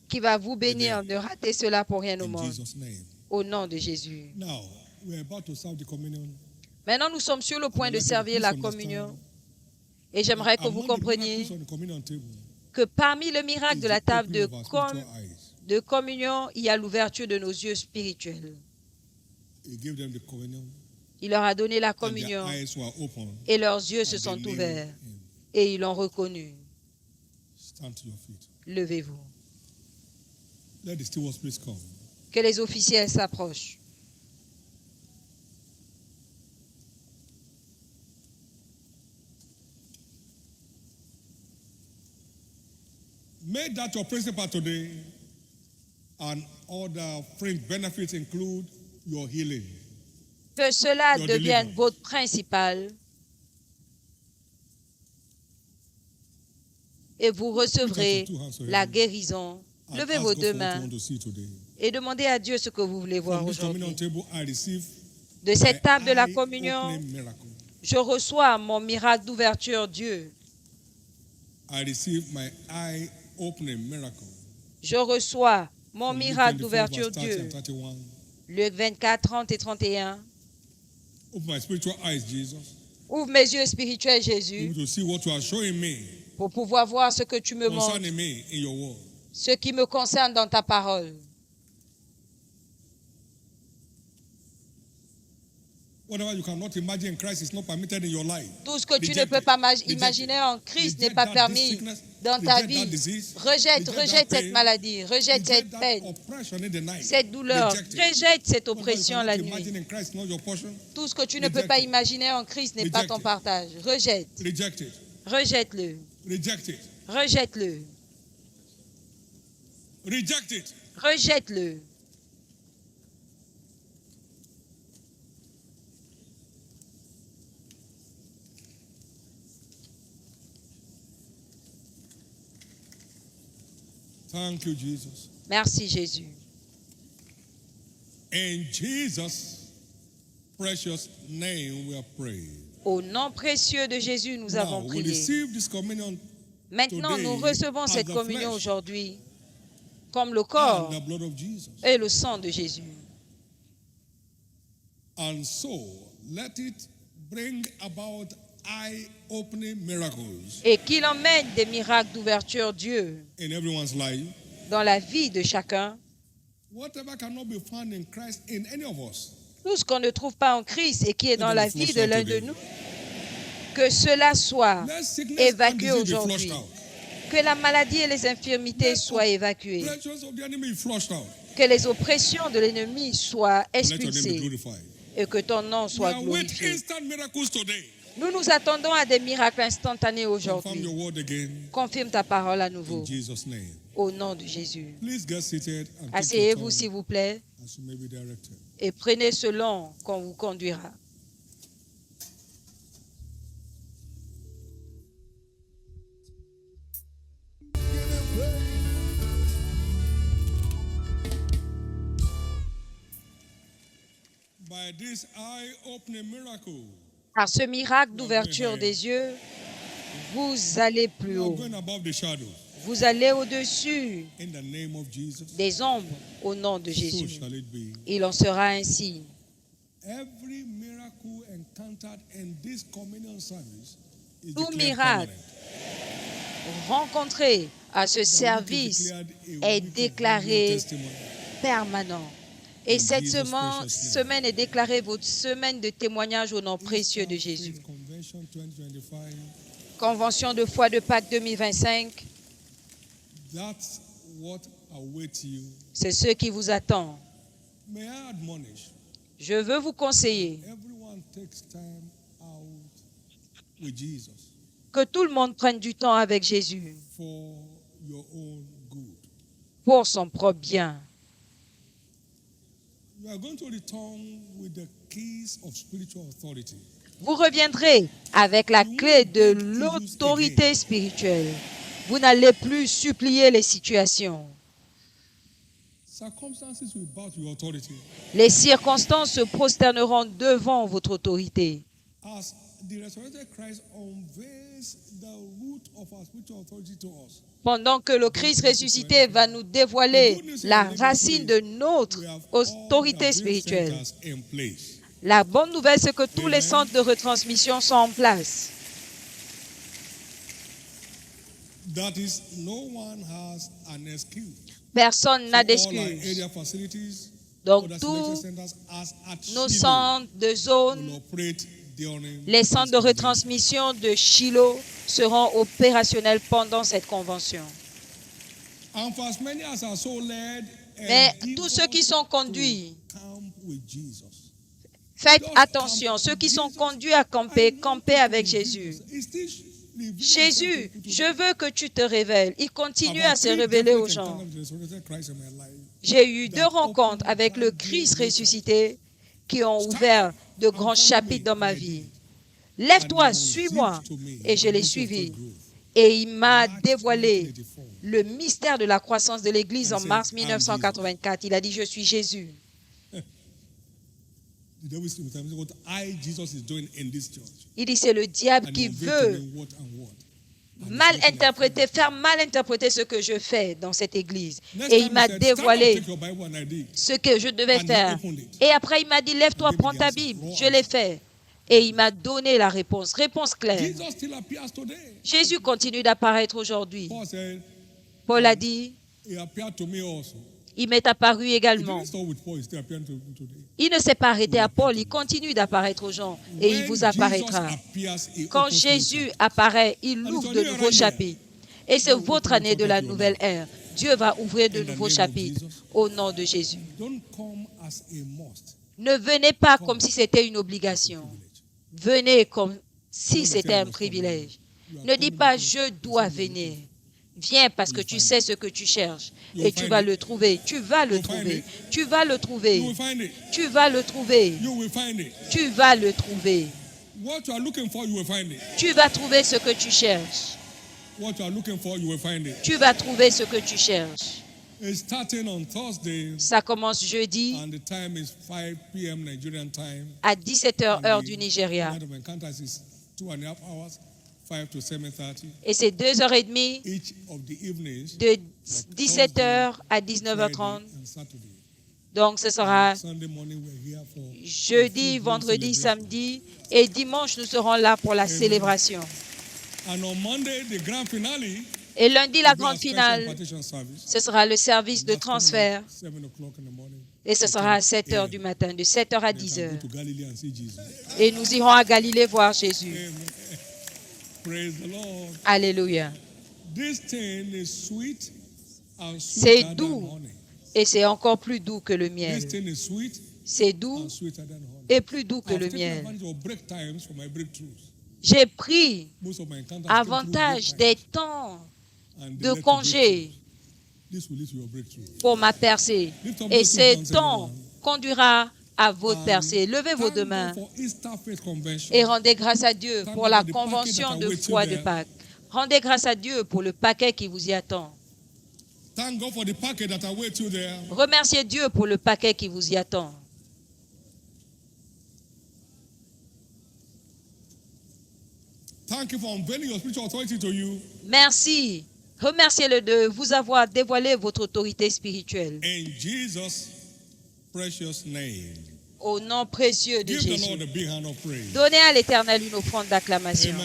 qui va vous bénir. Ne ratez cela pour rien au monde. Au nom de Jésus. Maintenant, nous sommes sur le point de servir la communion. Et j'aimerais que vous compreniez que parmi le miracle de la table de communion, il y a l'ouverture de nos yeux spirituels. Il leur a donné la communion et leurs yeux se sont ouverts et ils l'ont reconnu. Levez-vous. Que les officiels s'approchent. Make that your principal today, and other fringe benefits include your healing. Que cela devienne votre principal et vous recevrez la guérison. Levez vos 2 mains et demandez à Dieu ce que vous voulez voir aujourd'hui. De cette table de la communion, je reçois mon miracle d'ouverture, Dieu. Je reçois mon miracle d'ouverture, Dieu. Luc 24, 30 et 31. Ouvre mes yeux spirituels, Jésus, pour pouvoir voir ce que tu me montres, ce qui me concerne dans ta parole. Tout ce que tu ne peux pas imaginer en Christ n'est pas permis dans ta vie. Rejette cette maladie, rejette cette peine, cette douleur, rejette cette oppression la nuit. Tout ce que tu ne peux pas imaginer en Christ n'est pas ton partage. Rejette-le. Rejette-le. Rejette-le. Thank you, Jesus. Merci, Jésus. In Jesus' precious name we are praying. Au nom précieux de Jésus, nous avons prié. Maintenant, nous recevons cette communion aujourd'hui comme le corps et le sang de Jésus. And so, let it bring about eye-opening miracles et qu'il emmène des miracles d'ouverture, Dieu, in everyone's life. Dans la vie de chacun. Whatever cannot be found in Christ in any of us. Tout ce qu'on ne trouve pas en Christ et qui est dans la vie de l'un de nous, que cela soit évacué aujourd'hui. Que la maladie et les infirmités soient évacuées. Que les oppressions de l'ennemi soient expulsées et que ton nom soit glorifié. Nous nous attendons à des miracles instantanés aujourd'hui. Confirme ta parole à nouveau. Au nom de Jésus. Asseyez-vous, s'il vous plaît, et prenez selon qu'on vous conduira. Par ce miracle d'ouverture des yeux, vous allez plus haut. Vous allez au-dessus des ombres au nom de Jésus. Il en sera ainsi. Tout miracle rencontré à ce service est déclaré permanent. Et cette semaine est déclarée votre semaine de témoignage au nom précieux de Jésus. Convention de foi de Pâques 2025. C'est ce qui vous attend. Je veux vous conseiller que tout le monde prenne du temps avec Jésus pour son propre bien. Vous reviendrez avec la clé de l'autorité spirituelle. Vous n'allez plus supplier les situations. Circumstances will bow to your authority. Les circonstances se prosterneront devant votre autorité. As the resurrected Christ unveils the root of our spiritual authority to us. Pendant que le Christ ressuscité va nous dévoiler la racine de notre autorité spirituelle. La bonne nouvelle, c'est que tous les centres de retransmission sont en place. That is, no one has an excuse. Personne n'a d'excuse. Area facilities, Donc, tous nos centres de zone, les centres de retransmission de Shiloh seront opérationnels pendant cette convention. Mais tous ceux qui sont conduits, faites attention, ceux qui sont conduits à camper, campez avec Jésus. Jésus, je veux que tu te révèles. Il continue à se révéler aux gens. J'ai eu 2 rencontres avec le Christ ressuscité qui ont ouvert de grands chapitres dans ma vie. Lève-toi, suis-moi. Et je l'ai suivi. Et il m'a dévoilé le mystère de la croissance de l'Église en mars 1984. Il a dit, je suis Jésus. Il dit, c'est le diable qui veut faire mal interpréter ce que je fais dans cette église. Et il m'a dévoilé ce que je devais faire. Et après, il m'a dit, lève-toi, prends ta Bible. Je l'ai fait. Et il m'a donné la réponse. Réponse claire. Jésus continue d'apparaître aujourd'hui. Paul a dit, il m'est apparu également. Il ne s'est pas arrêté à Paul, il continue d'apparaître aux gens et il vous apparaîtra. Quand Jésus apparaît, il ouvre de nouveaux chapitres. Et c'est votre année de la nouvelle ère. Dieu va ouvrir de nouveaux chapitres au nom de Jésus. Ne venez pas comme si c'était une obligation. Venez comme si c'était un privilège. Ne dis pas « je dois venir ». Viens parce que tu sais ce que tu cherches et tu vas le trouver. Tu vas le trouver. Tu vas le trouver. Tu vas le trouver. Tu vas le trouver. Tu vas trouver ce que tu cherches. Tu vas trouver ce que tu cherches. Ça commence jeudi à 17h heure du Nigeria. Et c'est 2h30 de 17h à 19h30. Donc ce sera jeudi, vendredi, samedi et dimanche nous serons là pour la célébration. Et lundi, la grande finale, ce sera le service de transfert. Et ce sera à 7h du matin, de 7h à 10h. Et nous irons à Galilée voir Jésus. Alléluia. C'est doux et c'est encore plus doux que le miel. C'est doux et plus doux que le miel. J'ai pris avantage des temps de congé pour ma percée. Et ces temps conduira à votre percée. Levez vos 2 mains et rendez grâce à Dieu pour la convention de foi de Pâques. Rendez grâce à Dieu pour le paquet qui vous y attend. Remerciez Dieu pour le paquet qui vous y attend. Merci. Remerciez-le de vous avoir dévoilé votre autorité spirituelle. Au nom précieux de Jésus. Donnez à l'Éternel une offrande d'acclamation.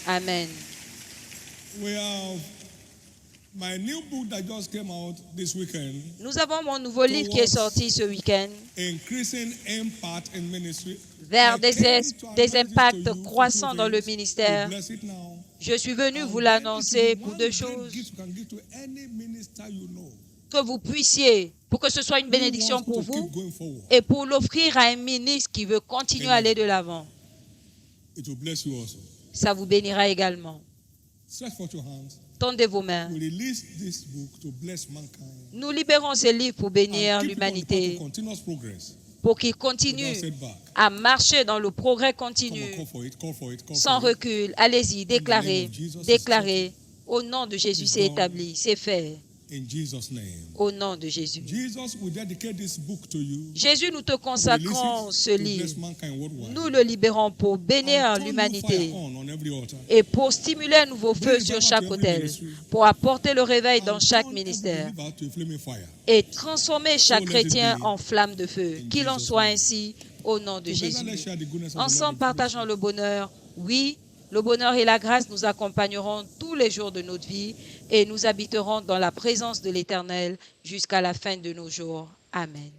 Amen. Nous avons mon nouveau livre qui est sorti ce week-end. Vers des impacts croissants dans le ministère. Je suis venu vous l'annoncer pour 2 choses. Que vous puissiez, pour que ce soit une bénédiction pour vous et pour l'offrir à un ministre qui veut continuer à aller de l'avant. Ça vous bénira également. Tendez vos mains. Nous libérons ce livre pour bénir l'humanité, pour qu'il continue à marcher dans le progrès continu, sans recul. Allez-y, déclarez, déclarez. Au nom de Jésus, c'est établi, c'est fait. In Jesus' name. Au nom de Jésus. Jesus, we dedicate this book to you. Jésus, nous te consacrons ce livre. Bless mankind worldwide. Nous le libérons pour bénir And turn l'humanité your fire on every altar. et pour stimuler un nouveau feu sur chaque autel, pour apporter le réveil dans chaque ministère Believer to a flaming fire. et transformer chaque chrétien en flamme de feu. Qu'il en soit ainsi au nom de Together, Jésus. let's share the goodness of the Lord Ensemble, with partageons le bonheur. Oui, le bonheur et la grâce nous accompagneront tous les jours de notre vie et nous habiterons dans la présence de l'Éternel jusqu'à la fin de nos jours. Amen.